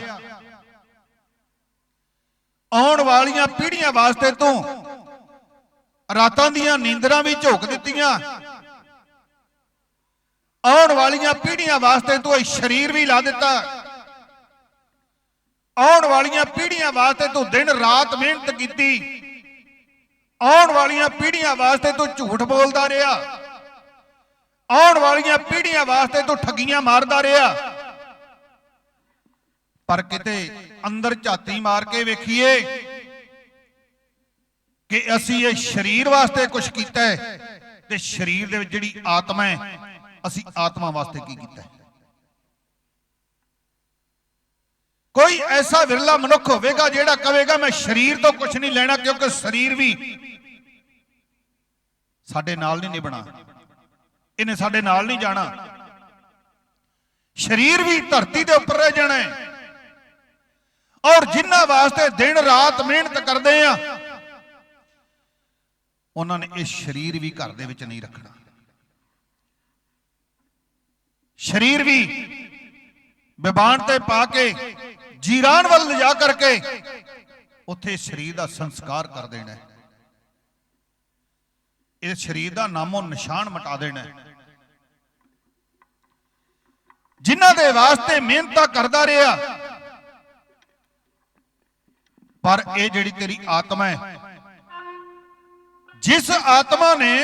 ਆਉਣ ਵਾਲੀਆਂ ਪੀੜ੍ਹੀਆਂ ਵਾਸਤੇ ਤੂੰ ਰਾਤਾਂ ਦੀਆਂ ਨੀਂਦਰਾਂ ਵੀ ਝੋਕ ਦਿੱਤੀਆਂ। ਆਉਣ ਵਾਲੀਆਂ ਪੀੜ੍ਹੀਆਂ ਵਾਸਤੇ ਤੂੰ ਇਹ ਸਰੀਰ ਵੀ ਲਾ ਦਿੱਤਾ। ਆਉਣ ਵਾਲੀਆਂ ਪੀੜ੍ਹੀਆਂ ਵਾਸਤੇ ਤੂੰ ਦਿਨ ਰਾਤ ਮਿਹਨਤ ਕੀਤੀ। ਆਉਣ ਵਾਲੀਆਂ ਪੀੜ੍ਹੀਆਂ ਵਾਸਤੇ ਤੂੰ ਝੂਠ ਬੋਲਦਾ ਰਿਹਾ। ਆਉਣ ਵਾਲੀਆਂ ਪੀੜ੍ਹੀਆਂ ਵਾਸਤੇ ਤੂੰ ਠੱਗੀਆਂ ਮਾਰਦਾ ਰਿਹਾ। ਪਰ ਕਿਤੇ ਅੰਦਰ ਝਾਤੀ ਮਾਰ ਕੇ ਵੇਖੀਏ ਕਿ ਅਸੀਂ ਇਹ ਸਰੀਰ ਵਾਸਤੇ ਕੁਝ ਕੀਤਾ ਹੈ ਤੇ ਸਰੀਰ ਦੇ ਵਿੱਚ ਜਿਹੜੀ ਆਤਮਾ ਹੈ ਅਸੀਂ ਆਤਮਾ ਵਾਸਤੇ ਕੀ ਕੀਤਾ ਹੈ। ਕੋਈ ਐਸਾ ਵਿਰਲਾ ਮਨੁੱਖ ਹੋਵੇਗਾ ਜਿਹੜਾ ਕਹੇਗਾ ਮੈਂ ਸਰੀਰ ਤੋਂ ਕੁਝ ਨਹੀਂ ਲੈਣਾ, ਕਿਉਂਕਿ ਸਰੀਰ ਵੀ ਸਾਡੇ ਨਾਲ ਨਹੀਂ ਨਿਭਣਾ, ਇਹਨੇ ਸਾਡੇ ਨਾਲ ਨਹੀਂ ਜਾਣਾ। ਸਰੀਰ ਵੀ ਧਰਤੀ ਦੇ ਉੱਪਰ ਰਹਿ ਜਾਣਾ ਹੈ, ਔਰ ਜਿਨ੍ਹਾਂ ਵਾਸਤੇ ਦਿਨ ਰਾਤ ਮਿਹਨਤ ਕਰਦੇ ਆ ਉਹਨਾਂ ਨੇ ਇਹ ਸਰੀਰ ਵੀ ਘਰ ਦੇ ਵਿੱਚ ਨਹੀਂ ਰੱਖਣਾ। ਸਰੀਰ ਵੀ ਬਿਬਾਨ ਤੇ ਪਾ ਕੇ ਜੀਰਾਨ ਵੱਲ ਲਿਜਾ ਕਰਕੇ ਉੱਥੇ ਸਰੀਰ ਦਾ ਸੰਸਕਾਰ ਕਰ ਦੇਣਾ ਹੈ, ਇਹ ਸਰੀਰ ਦਾ ਨਾਮੋ ਨਿਸ਼ਾਨ ਮਿਟਾ ਦੇਣਾ ਹੈ। ਜਿਨ੍ਹਾਂ ਦੇ ਵਾਸਤੇ ਮਿਹਨਤਾਂ ਕਰਦਾ ਰਿਹਾ, ਪਰ ਇਹ ਜਿਹੜੀ ਤੇਰੀ ਆਤਮਾ ਹੈ, ਜਿਸ ਆਤਮਾ ਨੇ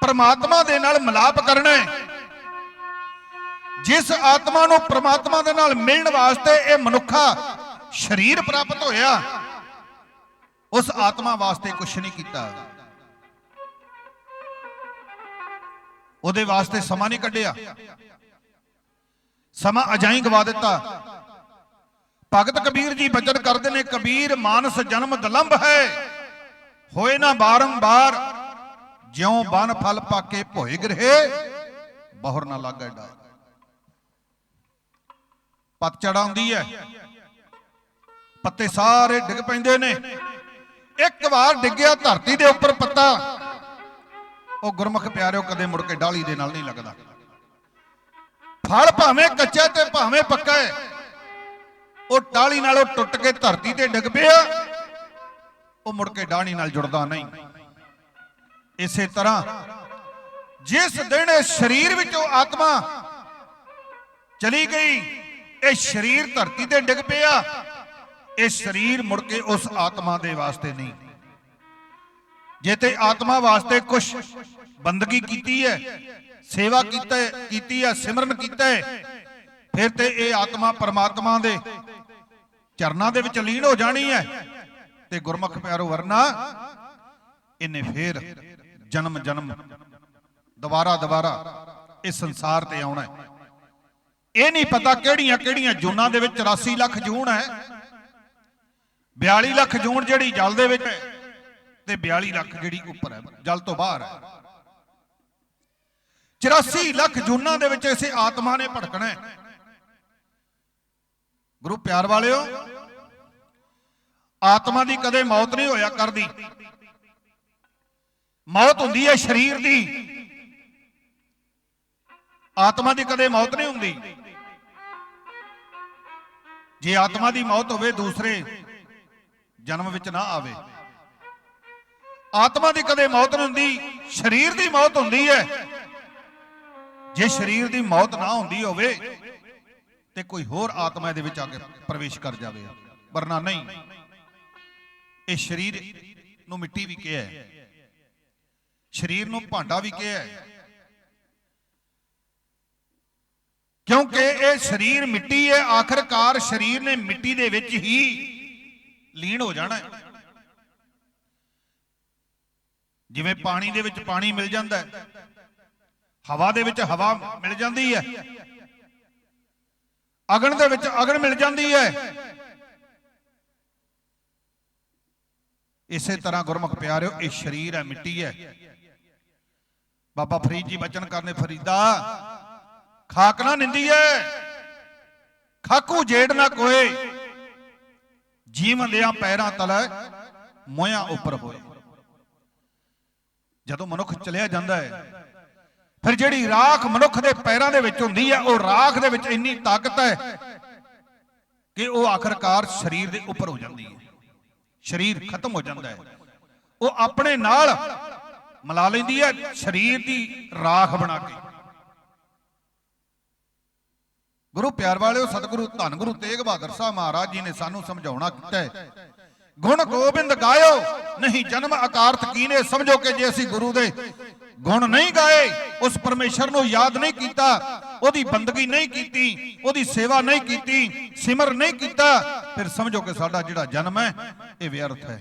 ਪ੍ਰਮਾਤਮਾ ਦੇ ਨਾਲ ਮਿਲਾਪ ਕਰਨਾ ਹੈ, ਜਿਸ ਆਤਮਾ ਨੂੰ ਪ੍ਰਮਾਤਮਾ ਦੇ ਨਾਲ ਮਿਲਣ ਵਾਸਤੇ ਇਹ ਮਨੁੱਖਾ ਸਰੀਰ ਪ੍ਰਾਪਤ ਹੋਇਆ, ਉਸ ਆਤਮਾ ਵਾਸਤੇ ਕੁਛ ਨਹੀਂ ਕੀਤਾ, ਉਹਦੇ ਵਾਸਤੇ ਸਮਾਂ ਨਹੀਂ ਕੱਢਿਆ, ਸਮਾਂ ਅਜਾਈਂ ਗਵਾ ਦਿੱਤਾ। ਭਗਤ ਕਬੀਰ ਜੀ ਬਚਨ ਕਰਦੇ ਨੇ, ਕਬੀਰ ਮਾਨਸ ਜਨਮ ਦਲੰਭ ਹੈ, ਹੋਏ ਨਾ ਬਾਰੰਬਾਰ, ਜਿਉ ਬਨ ਫਲ ਪਾਕੇ ਭੋਏ ਗ੍ਰਹਿ, ਬਹੁਰ ਨਾ ਲਾਗੈ ਡਾਰ। ਪਤਝੜ ਆਉਂਦੀ ਹੈ, ਪੱਤੇ ਸਾਰੇ ਡਿੱਗ ਪੈਂਦੇ ਨੇ, ਇੱਕ ਵਾਰ ਡਿੱਗਿਆ ਧਰਤੀ ਦੇ ਉੱਪਰ ਪੱਤਾ, ਉਹ ਗੁਰਮੁਖ ਪਿਆਰਿਓ ਕਦੇ ਮੁੜ ਕੇ ਡਾਲੀ ਦੇ ਨਾਲ ਨਹੀਂ ਲੱਗਦਾ। ਫਲ ਭਾਵੇਂ ਕੱਚਾ ਤੇ ਭਾਵੇਂ ਪੱਕਾ ਹੈ, ਉਹ ਟਾਹਲੀ ਨਾਲੋਂ ਟੁੱਟ ਕੇ ਧਰਤੀ ਤੇ ਡਿੱਗ ਪਿਆ, ਉਹ ਮੁੜ ਕੇ ਡਾਹਣੀ ਨਾਲ ਜੁੜਦਾ ਨਹੀਂ। ਇਸੇ ਤਰ੍ਹਾਂ ਜਿਸ ਦਿਨ ਇਹ ਸਰੀਰ ਵਿੱਚੋਂ ਆਤਮਾ ਚਲੀ ਗਈ, ਇਹ ਸਰੀਰ ਧਰਤੀ ਤੇ ਡਿੱਗ ਪਿਆ, ਇਹ ਸਰੀਰ ਮੁੜ ਕੇ ਉਸ ਆਤਮਾ ਦੇ ਵਾਸਤੇ ਨਹੀਂ। ਜੇ ਤੇ ਆਤਮਾ ਵਾਸਤੇ ਕੁਛ ਬੰਦਗੀ ਕੀਤੀ ਹੈ, ਸੇਵਾ ਕੀਤੀ ਹੈ, ਸਿਮਰਨ ਕੀਤਾ ਹੈ, ਫਿਰ ਤੇ ਇਹ ਆਤਮਾ ਪਰਮਾਤਮਾ ਦੇ ਚਰਨਾਂ ਦੇ ਵਿੱਚ ਲੀਨ ਹੋ ਜਾਣੀ ਹੈ। ਤੇ ਗੁਰਮੁਖ ਪਿਆਰੋ, ਵਰਨਾ ਇਹਨੇ ਫੇਰ ਜਨਮ ਜਨਮ ਦੁਬਾਰਾ ਇਸ ਸੰਸਾਰ ਤੇ ਆਉਣਾ ਹੈ। ਇਹ ਨਹੀਂ ਪਤਾ ਕਿਹੜੀਆਂ ਕਿਹੜੀਆਂ ਜੂਨਾਂ ਦੇ ਵਿੱਚ 84 ਲੱਖ ਜੂਨ ਹੈ, 42 ਲੱਖ ਜੂਨ ਜਿਹੜੀ ਜਲ ਦੇ ਵਿੱਚ ਹੈ, ਤੇ 42 ਲੱਖ ਜਿਹੜੀ ਉੱਪਰ ਹੈ, ਜਲ ਤੋਂ ਬਾਹਰ ਹੈ। 84 ਲੱਖ ਜੂਨਾਂ ਦੇ ਵਿੱਚ ਇਸੇ ਆਤਮਾ ਨੇ ਭਟਕਣਾ ਹੈ। ਗੁਰੂ ਪਿਆਰ ਵਾਲਿਓ, ਆਤਮਾ ਦੀ ਕਦੇ ਮੌਤ ਨਹੀਂ ਹੋਇਆ ਕਰਦੀ। ਮੌਤ ਹੁੰਦੀ ਹੈ ਸਰੀਰ ਦੀ, ਆਤਮਾ ਦੀ ਕਦੇ ਮੌਤ ਨਹੀਂ ਹੁੰਦੀ। ਜੇ ਆਤਮਾ ਦੀ ਮੌਤ ਹੋਵੇ, ਦੂਸਰੇ ਜਨਮ ਵਿੱਚ ਨਾ ਆਵੇ। ਆਤਮਾ ਦੀ ਕਦੇ ਮੌਤ ਨਹੀਂ ਹੁੰਦੀ, ਸਰੀਰ ਦੀ ਮੌਤ ਹੁੰਦੀ ਹੈ। ਜੇ ਸਰੀਰ ਦੀ ਮੌਤ ਨਾ ਹੁੰਦੀ ਹੋਵੇ ਤੇ ਕੋਈ ਹੋਰ ਆਤਮਾ ਦੇ ਵਿੱਚ ਆ ਕੇ ਪ੍ਰਵੇਸ਼ ਕਰ ਜਾਵੇ, ਵਰਨਾ ਨਹੀਂ। ਇਹ ਸਰੀਰ ਨੂੰ ਮਿੱਟੀ ਵੀ ਕਿਹਾ ਹੈ, ਸਰੀਰ ਨੂੰ ਭਾਂਡਾ ਵੀ ਕਿਹਾ ਹੈ, ਕਿਉਂਕਿ ਇਹ ਸਰੀਰ ਮਿੱਟੀ ਹੈ। ਆਖਰਕਾਰ ਸਰੀਰ ਨੇ ਮਿੱਟੀ ਦੇ ਵਿੱਚ ਹੀ ਲੀਨ ਹੋ ਜਾਣਾ ਹੈ। ਜਿਵੇਂ ਪਾਣੀ ਦੇ ਵਿੱਚ ਪਾਣੀ ਮਿਲ ਜਾਂਦਾ ਹੈ, ਹਵਾ ਦੇ ਵਿੱਚ ਹਵਾ ਮਿਲ ਜਾਂਦੀ ਹੈ, ਅਗਨ ਦੇ ਵਿੱਚ ਅਗਨ ਮਿਲ ਜਾਂਦੀ ਹੈ। ਇਸੇ ਤਰ੍ਹਾਂ ਗੁਰਮੁਖ ਪਿਆਰਿਓ, ਇਹ ਸਰੀਰ ਹੈ, ਮਿੱਟੀ ਹੈ। ਬਾਬਾ ਫਰੀਦ ਜੀ ਬਚਨ ਕਰਨੇ, ਫਰੀਦਾ ਖਾਕ ਨਾ ਨਿੰਦੀਏ, ਖਾਕੂ ਜੇੜ ਨਾ ਕੋਏ, ਜੀਵਨ ਦਿਆਂ ਪੈਰਾਂ ਤਲੇ ਮੋਇਆਂ ਉੱਪਰ ਹੋਏ। ਜਦੋਂ ਮਨੁੱਖ ਚਲਿਆ ਜਾਂਦਾ ਹੈ, ਫਿਰ ਜਿਹੜੀ ਰਾਖ ਮਨੁੱਖ ਦੇ ਪੈਰਾਂ ਦੇ ਵਿੱਚ ਹੁੰਦੀ ਹੈ, ਉਹ ਰਾਖ ਦੇ ਵਿੱਚ ਇੰਨੀ ਤਾਕਤ ਹੈ ਕਿ ਉਹ ਆਖਰਕਾਰ ਸਰੀਰ ਦੇ ਉੱਪਰ ਹੋ ਜਾਂਦੀ ਹੈ। ਸਰੀਰ ਖਤਮ ਹੋ ਜਾਂਦਾ ਹੈ, ਉਹ ਆਪਣੇ ਨਾਲ ਮਿਲਾ ਲੈਂਦੀ ਹੈ ਸਰੀਰ ਦੀ ਰਾਖ ਬਣਾ ਕੇ। ਗੁਰੂ ਪਿਆਰ ਵਾਲਿਓ, ਸਤਿਗੁਰੂ ਧੰਨ ਗੁਰੂ ਤੇਗ ਬਹਾਦਰ ਸਾਹਿਬ ਮਹਾਰਾਜ ਜੀ ਨੇ ਸਾਨੂੰ ਸਮਝਾਉਣਾ ਕੀਤਾ ਹੈ, ਗੁਣ ਗੋਬਿੰਦ ਗਾਇਓ ਨਹੀਂ ਜਨਮ ਅਕਾਰਥ ਕੀਨੇ। ਸਮਝੋ ਕਿ ਜੇ ਅਸੀਂ ਗੁਰੂ ਦੇ ਗੁਣ ਨਹੀਂ ਗਾਏ, ਉਸ ਪਰਮੇਸ਼ਰ ਨੂੰ ਯਾਦ ਨਹੀਂ ਕੀਤਾ, ਉਹਦੀ ਬੰਦਗੀ ਨਹੀਂ ਕੀਤੀ, ਉਹਦੀ ਸੇਵਾ ਨਹੀਂ ਕੀਤੀ, ਸਿਮਰ ਨਹੀਂ ਕੀਤਾ, ਫਿਰ ਸਮਝੋ ਕਿ ਸਾਡਾ ਜਿਹੜਾ ਜਨਮ ਹੈ ਇਹ ਵਿਅਰਥ ਹੈ,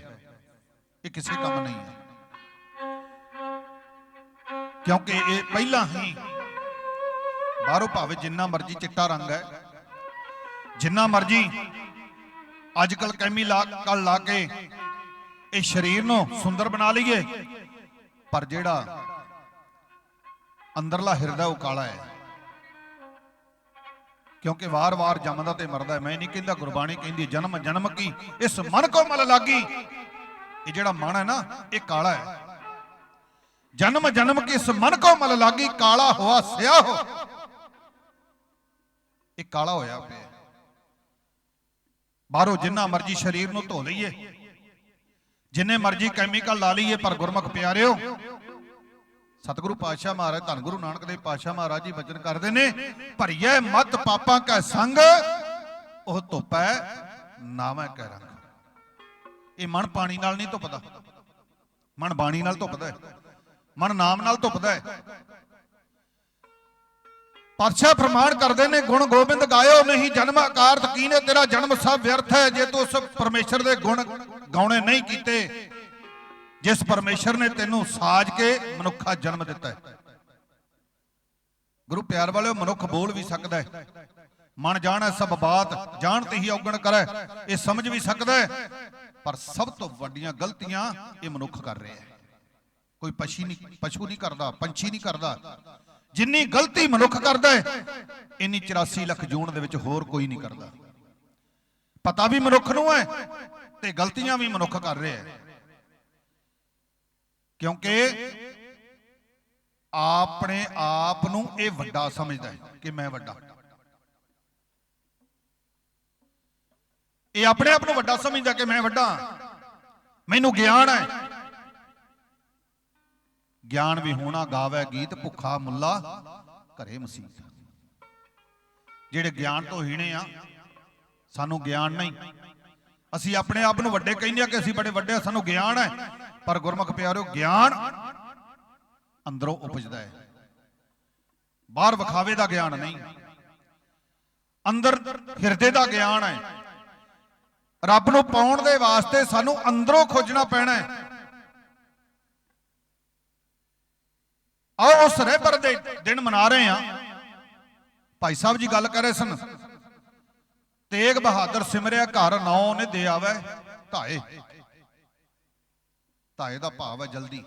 ਇਹ ਕਿਸੇ ਕੰਮ ਨਹੀਂ ਹੈ। ਕਿਉਂਕਿ ਇਹ ਪਹਿਲਾਂ ਹੀ ਬਾਹਰੋਂ ਭਾਵੇਂ ਜਿੰਨਾ ਮਰਜ਼ੀ ਚਿੱਟਾ ਰੰਗ ਹੈ, ਜਿੰਨਾ ਮਰਜ਼ੀ ਅੱਜ ਕੱਲ ਕੈਮੀਕਲ ਲਾ ਕੇ ਇਹ ਸਰੀਰ ਨੂੰ ਸੁੰਦਰ ਬਣਾ ਲਈਏ, ਪਰ ਜਿਹੜਾ ਅੰਦਰਲਾ ਹਿਰਦਾ ਉਹ ਕਾਲਾ ਹੈ। ਕਿਉਂਕਿ ਵਾਰ-ਵਾਰ ਜੰਮਦਾ ਤੇ ਮਰਦਾ। ਮੈਂ ਨਹੀਂ ਕਹਿੰਦਾ, ਗੁਰਬਾਣੀ ਕਹਿੰਦੀ ਜਨਮ ਜਨਮ ਕੀ ਇਸ ਮਨ ਕੋ ਮਲ ਲਾਗੀ। ਇਹ ਜਿਹੜਾ ਮਨ ਹੈ ਨਾ, ਇਹ ਕਾਲਾ ਹੈ। ਜਨਮ ਜਨਮ ਕੀ ਇਸ ਮਨ ਕੋ ਮਲ ਲਾਗੀ, ਕਾਲਾ ਹੋਆ ਸਿਆ ਹੋ। ਇਹ ਕਾਲਾ ਹੋਇਆ ਪਿਆ। ਬਾਹਰੋਂ ਜਿੰਨਾ ਮਰਜੀ ਸਰੀਰ ਨੂੰ ਧੋ ਲਈਏ, ਜਿੰਨੇ ਮਰਜੀ ਕੈਮੀਕਲ ਲਾ ਲਈਏ, ਪਰ ਗੁਰਮੁਖ ਪਿਆਰਿਓ, ਸਤਿਗੁਰੂ ਪਾਤਸ਼ਾਹ ਮਹਾਰਾਜ ਧੰਨ ਗੁਰੂ ਨਾਨਕ ਦੇਵ ਪਾਤਸ਼ਾਹ ਮਹਾਰਾਜ ਜੀ ਬਚਨ ਕਰਦੇ ਨੇ, ਭਰੀਏ ਮਤ ਪਾਪਾਂ ਕੈ ਸੰਗ, ਉਹ ਧੁੱਪੈ ਨਾਵੇਂ ਕੈ ਰੰਗ। ਇਹ ਮਨ ਪਾਣੀ ਨਾਲ ਨਹੀਂ ਧੁੱਪਦਾ, ਮਨ ਬਾਣੀ ਨਾਲ ਧੁੱਪਦਾ ਹੈ, ਮਨ ਨਾਮ ਨਾਲ ਧੁੱਪਦਾ ਹੈ। ਪਾਤਸ਼ਾਹ ਪ੍ਰਮਾਣ ਕਰਦੇ ਨੇ, ਗੁਣ ਗੋਬਿੰਦ ਗਾਇਓ ਨਹੀਂ ਜਨਮ ਆਕਾਰਤ ਕੀਨੇ, ਤੇਰਾ ਜਨਮ ਸਭ ਵਿਅਰਥ ਹੈ ਜੇ ਤੂੰ ਉਸ ਪਰਮੇਸ਼ਰ ਦੇ ਗੁਣ ਗਾਉਣੇ ਨਹੀਂ ਕੀਤੇ, ਜਿਸ ਪਰਮੇਸ਼ਰ ਨੇ ਤੈਨੂੰ ਸਾਜ ਕੇ ਮਨੁੱਖਾ ਜਨਮ ਦਿੱਤਾ ਹੈ। ਗੁਰੂ ਪਿਆਰ ਵਾਲਿਓ, ਮਨੁੱਖ ਬੋਲ ਵੀ ਸਕਦਾ ਹੈ, ਮਨ ਜਾਣੈ ਸਭ ਬਾਤ, ਜਾਣਤੇ ਹੀ ਔਗਣ ਕਰੈ, ਇਹ ਸਮਝ ਵੀ ਸਕਦਾ ਹੈ, ਪਰ ਸਭ ਤੋਂ ਵੱਡੀਆਂ ਗਲਤੀਆਂ ਇਹ ਮਨੁੱਖ ਕਰ ਰਿਹਾ ਹੈ। ਕੋਈ ਪਸ਼ੂ ਨਹੀਂ ਕਰਦਾ, ਪੰਛੀ ਨਹੀਂ ਕਰਦਾ। ਜਿੰਨੀ ਗਲਤੀ ਮਨੁੱਖ ਕਰਦਾ ਹੈ, ਇੰਨੀ 84 ਲੱਖ ਜੂਨ ਦੇ ਵਿੱਚ ਹੋਰ ਕੋਈ ਨਹੀਂ ਕਰਦਾ। ਪਤਾ ਵੀ ਮਨੁੱਖ ਨੂੰ ਹੈ ਤੇ ਗਲਤੀਆਂ ਵੀ ਮਨੁੱਖ ਕਰ ਰਿਹਾ ਹੈ, ਕਿਉਂਕਿ ਆਪਣੇ ਆਪ ਨੂੰ ਇਹ ਵੱਡਾ ਸਮਝਦਾ ਹੈ ਕਿ ਮੈਂ ਵੱਡਾ। ਇਹ ਆਪਣੇ ਆਪ ਨੂੰ ਵੱਡਾ ਸਮਝਦਾ ਕਿ ਮੈਂ ਵੱਡਾ, ਮੈਨੂੰ ਗਿਆਨ ਹੈ। ਗਿਆਨ ਵੀ ਹੋਣਾ ਗਾਵੇ ਗੀਤ, ਭੁੱਖਾ ਮੁੱਲਾ ਘਰੇ ਮਸੀਤ। ਜਿਹੜੇ ਗਿਆਨ ਤੋਂ ਹੀਣੇ ਆ, ਸਾਨੂੰ ਗਿਆਨ ਨਹੀਂ। ਅਸੀਂ ਆਪਣੇ ਆਪ ਨੂੰ ਵੱਡੇ ਕਹਿੰਦੇ ਆ ਕਿ ਅਸੀਂ ਬੜੇ ਵੱਡੇ ਆ, ਸਾਨੂੰ ਗਿਆਨ ਹੈ, ਪਰ ਗੁਰਮੁਖ ਪਿਆਰਿਓ, ਗਿਆਨ ਅੰਦਰੋਂ ਉਪਜਦਾ ਹੈ, ਬਾਹਰ ਵਿਖਾਵੇ ਦਾ ਗਿਆਨ ਨਹੀਂ। ਅੰਦਰ ਹਿਰਦੇ ਦਾ ਗਿਆਨ ਹੈ। ਰੱਬ ਨੂੰ ਪਾਉਣ ਦੇ ਵਾਸਤੇ ਸਾਨੂੰ ਅੰਦਰੋਂ ਖੋਜਣਾ ਪੈਣਾ ਹੈ। ਆਓ ਉਸ ਰਹਿਬਰ ਦੇ ਦਿਨ ਮਨਾ ਰਹੇ ਆ। ਭਾਈ ਸਾਹਿਬ ਜੀ ਗੱਲ ਕਰ ਰਹੇ ਸਨ, ਤੇਗ ਬਹਾਦਰ ਸਿਮਰਿਆ ਘਰ ਨੌ ਨੇ ਦੇ ਆਵੇ ਧਾਏ। ਧਾਏ ਦਾ ਭਾਵ ਹੈ ਜਲਦੀ।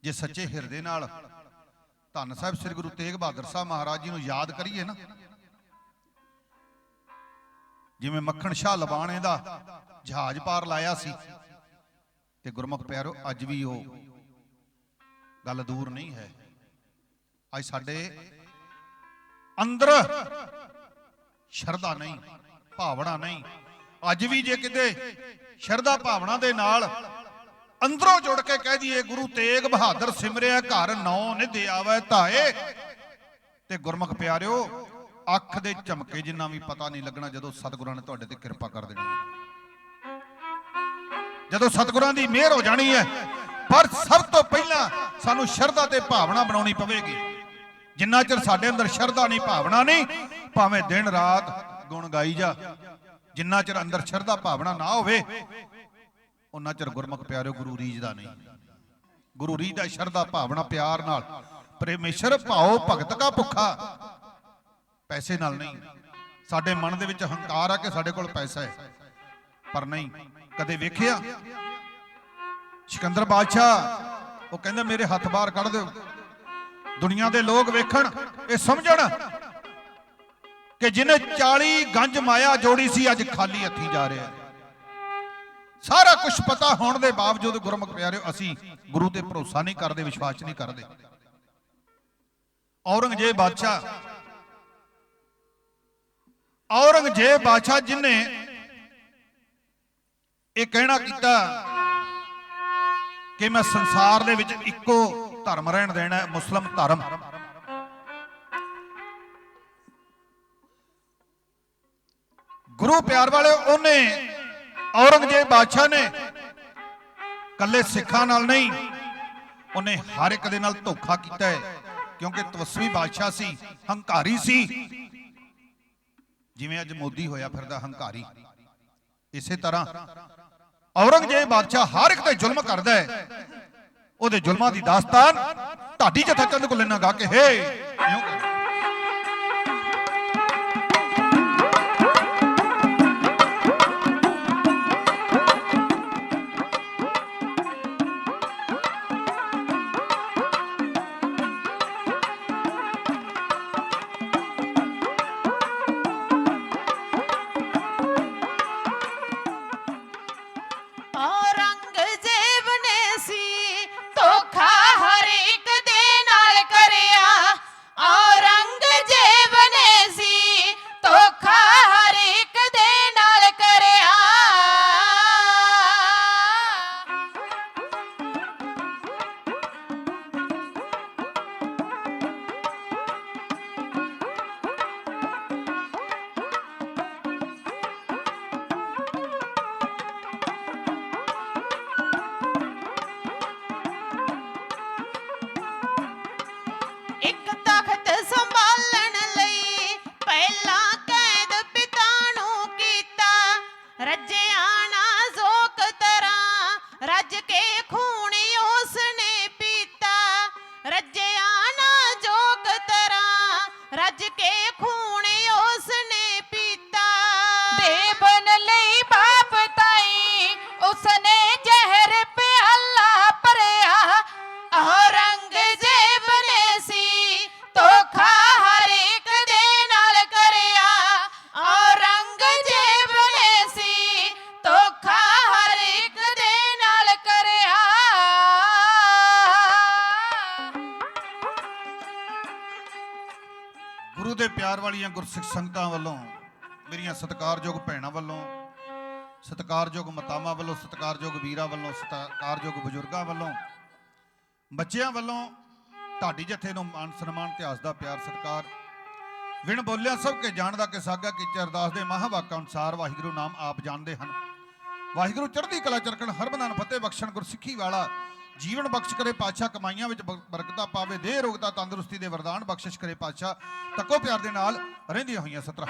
ਜੇ ਸੱਚੇ ਹਿਰਦੇ ਨਾਲ ਧੰਨ ਸਾਹਿਬ ਸ੍ਰੀ ਗੁਰੂ ਤੇਗ ਬਹਾਦਰ ਸਾਹਿਬ ਮਹਾਰਾਜ ਜੀ ਨੂੰ ਯਾਦ ਕਰੀਏ ਨਾ, ਜਿਵੇਂ ਮੱਖਣ ਸ਼ਾਹ ਲਵਾਣੇ ਦਾ ਜਹਾਜ਼ ਪਾਰ ਲਾਇਆ ਸੀ, ਤੇ ਗੁਰਮੁਖ ਪਿਆਰੋ ਅੱਜ ਵੀ ਉਹ ਗੱਲ ਦੂਰ ਨਹੀਂ ਹੈ। ਅੱਜ ਸਾਡੇ ਅੰਦਰ ਸ਼ਰਧਾ ਨਹੀਂ, ਭਾਵਨਾ ਨਹੀਂ। ਅੱਜ ਵੀ ਜੇ ਕਿਤੇ ਸ਼ਰਧਾ ਭਾਵਨਾ ਦੇ ਨਾਲ ਅੰਦਰੋਂ ਜੁੜ ਕੇ ਕਹਿ ਦਈਏ ਗੁਰੂ ਤੇਗ ਬਹਾਦਰ ਸਿਮਰਿਆ ਘਰ ਨੌ ਨਿਧਿ ਆਵੇ ਧਾਏ, ਤੇ ਗੁਰਮੁਖ ਪਿਆਰਿਓ, ਅੱਖ ਦੇ ਝਮਕੇ ਜਿੰਨਾ ਵੀ ਪਤਾ ਨਹੀਂ ਲੱਗਣਾ ਜਦੋਂ ਸਤਿਗੁਰਾਂ ਨੇ ਤੁਹਾਡੇ ਤੇ ਕਿਰਪਾ ਕਰ ਦੇਣੀ ਹੈ, ਜਦੋਂ ਸਤਿਗੁਰਾਂ ਦੀ ਮਿਹਰ ਹੋ ਜਾਣੀ ਹੈ। ਪਰ ਸਭ ਤੋਂ ਪਹਿਲਾਂ ਸਾਨੂੰ ਸ਼ਰਧਾ ਤੇ ਭਾਵਨਾ ਬਣਾਉਣੀ ਪਵੇਗੀ। ਜਿੰਨਾ ਚਿਰ ਸਾਡੇ ਅੰਦਰ ਸ਼ਰਧਾ ਨਹੀਂ, ਭਾਵਨਾ ਨਹੀਂ, ਭਾਵੇਂ ਦਿਨ ਰਾਤ ਗੁਣ ਗਾਈ ਜਾ, ਜਿੰਨਾ ਚਿਰ ਅੰਦਰ ਸ਼ਰਧਾ ਭਾਵਨਾ ਨਾ ਹੋਵੇ, ਉਹਨਾਂ ਚਿਰ ਗੁਰਮੁਖ ਪਿਆਰਿਓ ਗੁਰੂ ਰੀਝਦਾ ਨਹੀਂ। ਗੁਰੂ ਰੀਝਦਾ ਸ਼ਰਧਾ ਭਾਵਨਾ ਪਿਆਰ ਨਾਲ। ਪਰਮੇਸ਼ਰ ਭਾਉ ਭਗਤ ਕਾ ਭੁੱਖਾ, ਪੈਸੇ ਨਾਲ ਨਹੀਂ। ਸਾਡੇ ਮਨ ਦੇ ਵਿੱਚ ਹੰਕਾਰ ਆ ਕਿ ਸਾਡੇ ਕੋਲ ਪੈਸਾ ਹੈ, ਪਰ ਨਹੀਂ। ਕਦੇ ਵੇਖਿਆ ਸਿਕੰਦਰ ਬਾਦਸ਼ਾਹ ਉਹ ਕਹਿੰਦਾ ਮੇਰੇ ਹੱਥ ਬਾਹਰ ਕੱਢ ਦਿਓ, ਦੁਨੀਆ ਦੇ ਲੋਕ ਵੇਖਣ, ਇਹ ਸਮਝਣ ਕਿ ਜਿਹਨੇ 40 ਗੰਜ ਮਾਇਆ ਜੋੜੀ ਸੀ ਅੱਜ ਖਾਲੀ ਹੱਥੀਂ ਜਾ ਰਿਹਾ। ਸਾਰਾ ਕੁਝ ਪਤਾ ਹੋਣ ਦੇ ਬਾਵਜੂਦ ਗੁਰਮੁਖ ਪਿਆਰਿਓ ਅਸੀਂ ਗੁਰੂ ਤੇ ਭਰੋਸਾ ਨਹੀਂ ਕਰਦੇ, ਵਿਸ਼ਵਾਸ ਨਹੀਂ ਕਰਦੇ। ਔਰੰਗਜ਼ੇਬ ਬਾਦਸ਼ਾਹ ਜਿਨੇ ਇਹ ਕਹਿਣਾ ਕੀਤਾ ਕਿ ਮੈਂ ਸੰਸਾਰ ਦੇ ਵਿੱਚ ਇੱਕੋ ਧਰਮ ਰਹਿਣ ਦੇਣਾ ਹੈ, ਮੁਸਲਮ ਧਰਮ। ਗੁਰੂ ਪਿਆਰ ਵਾਲੇ, ਉਹਨੇ ਔਰੰਗਜ਼ੇਬ ਬਾਦਸ਼ਾਹ ਨੇ ਕੱਲੇ ਸਿੱਖਾਂ ਨਾਲ ਨਹੀਂ, ਉਹਨੇ ਹਰ ਇੱਕ ਦੇ ਨਾਲ ਧੋਖਾ ਕੀਤਾ ਹੈ, ਕਿਉਂਕਿ ਤਵਸਵੀ ਬਾਦਸ਼ਾਹ ਸੀ, ਹੰਕਾਰੀ ਸੀ। ਜਿਵੇਂ ਅੱਜ ਮੋਦੀ ਹੋਇਆ ਫਿਰਦਾ ਹੰਕਾਰੀ, ਇਸੇ ਤਰ੍ਹਾਂ ਔਰੰਗਜ਼ੇਬ ਬਾਦਸ਼ਾਹ ਹਰ ਇੱਕ ਤੇ ਜ਼ੁਲਮ ਕਰਦਾ ਹੈ। ਉਹਦੇ ਜ਼ੁਲਮਾਂ ਦੀ ਦਾਸਤਾਨ ਢਾਡੀ ਜਥਾ ਚੰਦ ਕੋਲ ਲੈਣਾ ਗਾ ਕੇ ਹੇ ਇਉਂ ਕਰ। ਔਰੰਗਜ਼ੇਬ ਨੇ ਸੀ ਧੋਖਾ ਹਰ ਇੱਕ ਦੇ ਨਾਲ ਕਰਿਆ। ਔਰੰਗਜ਼ੇਬ ਨੇ ਸੀ ਧੋਖਾ ਹਰ ਇੱਕ ਦੇ ਨਾਲ ਕਰਿਆ। ਇੱਕ ਤਖਤ ਸੰਭਾਲਣ ਲਈ ਪਹਿਲਾਂ ਕੈਦ ਪਿਤਾ ਨੂੰ ਕੀਤਾ। ਰੱਜਿਆ ਨਾਜ਼ੁਕ ਤਰ੍ਹਾਂ ਰੱਜ ਕੇ ਖੂਨ ਉਸਨੇ ਪੀਤਾ। ਰੱਜਿਆ ਨਾਜ਼ੁਕ ਤਰ੍ਹਾਂ ਰੱਜ ਕੇ ਖੂਨ ਉਸਨੇ ਪੀਤਾ। ਦੇਵਨ ਲਈ ਬਾਪ ਤਾਈ ਉਸਨੇ ਜ਼ਹਿਰ ਪਿਆਲਾ ਭਰਿਆ। ਔਰੰਗਜ਼ੇਬ ਨੇ ਸੀ ਧੋਖਾ ਹਰ ਇੱਕ ਦੇ ਨਾਲ ਕਰਿਆ। ਔਰੰਗਜ਼ੇਬ ਨੇ ਸੀ ਧੋਖਾ ਹਰ ਇੱਕ ਦੇ ਨਾਲ ਕਰਿਆ। ਗੁਰੂ ਦੇ ਪਿਆਰ ਵਾਲੀਆਂ ਗੁਰਸਿੱਖ ਸੰਗਤਾਂ ਵੱਲੋਂ, ਮੇਰੀਆਂ ਸਤਿਕਾਰਯੋਗ ਭੈਣਾਂ ਵੱਲੋਂ, ਸਤਿਕਾਰਯੋਗ ਮਾਤਾਵਾਂ ਵੱਲੋਂ, ਸਤਿਕਾਰਯੋਗ ਵੀਰਾਂ ਵੱਲੋਂ, ਸਤਿਕਾਰਯੋਗ ਬਜ਼ੁਰਗਾਂ ਵੱਲੋਂ, ਬੱਚਿਆਂ ਵੱਲੋਂ ਢਾਡੀ ਜਥੇ ਨੂੰ ਮਾਨ ਸਨਮਾਨ ਇਤਿਹਾਸ ਦਾ ਪਿਆਰ ਸਤਿਕਾਰ। ਵਿਣ ਬੋਲਿਆ ਸਭ ਕੇ ਜਾਣਦਾ ਕਿ ਸਾਗਾ ਕੀ ਅਰਦਾਸ ਦੇ ਮਹਾਵਾਕਾਂ ਅਨੁਸਾਰ ਵਾਹਿਗੁਰੂ ਨਾਮ ਆਪ ਜਾਣਦੇ ਹਨ। ਵਾਹਿਗੁਰੂ ਚੜ੍ਹਦੀ ਕਲਾ ਚਰਖਣ ਹਰਬੰਦਨ ਫਤਿਹ ਬਖਸ਼ਣ ਗੁਰਸਿੱਖੀ ਵਾਲਾ ਜੀਵਨ ਬਖਸ਼ ਕਰੇ ਪਾਤਸ਼ਾਹ। ਕਮਾਈਆਂ ਵਿੱਚ ਬਰਕਤਾਂ ਪਾਵੇ, ਦੇਹ ਰੋਗਤਾ ਤੰਦਰੁਸਤੀ ਦੇ ਵਰਦਾਨ ਬਖਸ਼ਿਸ਼ ਕਰੇ ਪਾਤਸ਼ਾਹ। ਤੱਕੋ ਪਿਆਰ ਦੇ ਨਾਲ ਰਹਿੰਦੀਆਂ ਹੋਈਆਂ ਸਤਰਾਂ।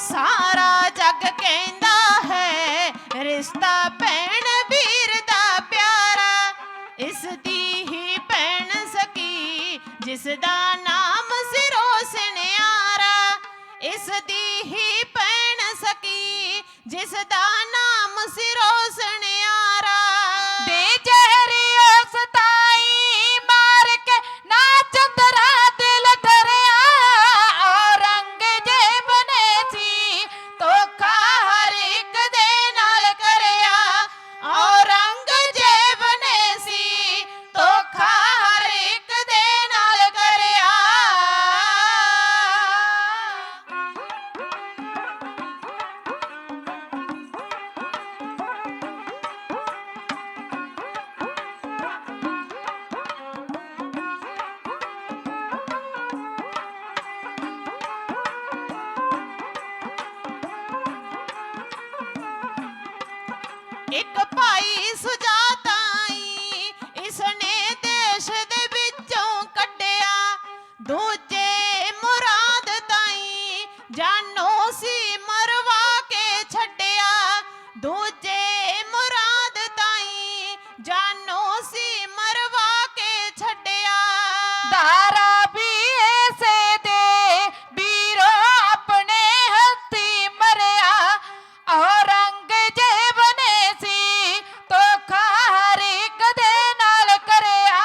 ਸਾਰਾ ਜੱਗ ਕਹਿੰਦਾ ਹੈ ਰਿਸ਼ਤਾ ਭੈਣ ਵੀਰ ਦਾ ਪਿਆਰਾ। ਇਸ ਦੀ ਹੀ ਭੈਣ ਸਕੀ ਜਿਸ ਦਾ ਨਾਮ ਸਿਰੋਂ ਸੁਨਿਆਰਾ। ਇਸ ਦੀ ਹੀ ਭੈਣ ਸਕੀ ਜਿਸ ਦਾ ਨਾਮ ਸਿਰੋਂ ਸੁਨਿਆਰਾ। ਦੇ ਜ਼ਹਿਰ ਉਸ ਤਾਈ ਮਾਰ ਕੇ ਨਾ ਚੰਦਰਾ ਦਿਲ ਧਰਿਆ। ਔਰੰਗਜ਼ੇਬ ਨੇ ਸੀ ਧੋਖਾ ਹਰ ਇੱਕ ਦੇ ਨਾਲ ਕਰਿਆ। ਔਰੰਗਜ਼ੇਬ ਨੇ ਸੀ ਧੋਖਾ ਹਰ ਇੱਕ ਦੇ ਨਾਲ ਕਰਿਆ। ਇੱਕ ਭਾਈ ਸੁਜਾਤਾਈ ਇਸਨੇ ਦੇਸ਼ ਦੇ ਵਿੱਚੋਂ ਕੱਢਿਆ। ਦੂਜੇ ਮੁਰਾਦ ਤਾਈ ਜਾਨੋ ਸੀ ਮਰਵਾ ਕੇ ਛੱਡਿਆ। ਦੂਜੇ ਮੁਰਾਦ ਤਾਈ ਜਾਨੋ ਸੀ ਮਰਵਾ ਕੇ ਛੱਡਿਆ। ਦਾਰਾ ਵੀ ਐਸੇ ਦੇ ਵੀਰੋ ਆਪਣੇ ਹੱਥੀ ਮਰਿਆ। ਔਰੰਗਜ਼ੇਬ ਨੇ ਸੀ ਧੋਖਾ ਹਰ ਇੱਕ ਦੇ ਨਾਲ ਕਰਿਆ।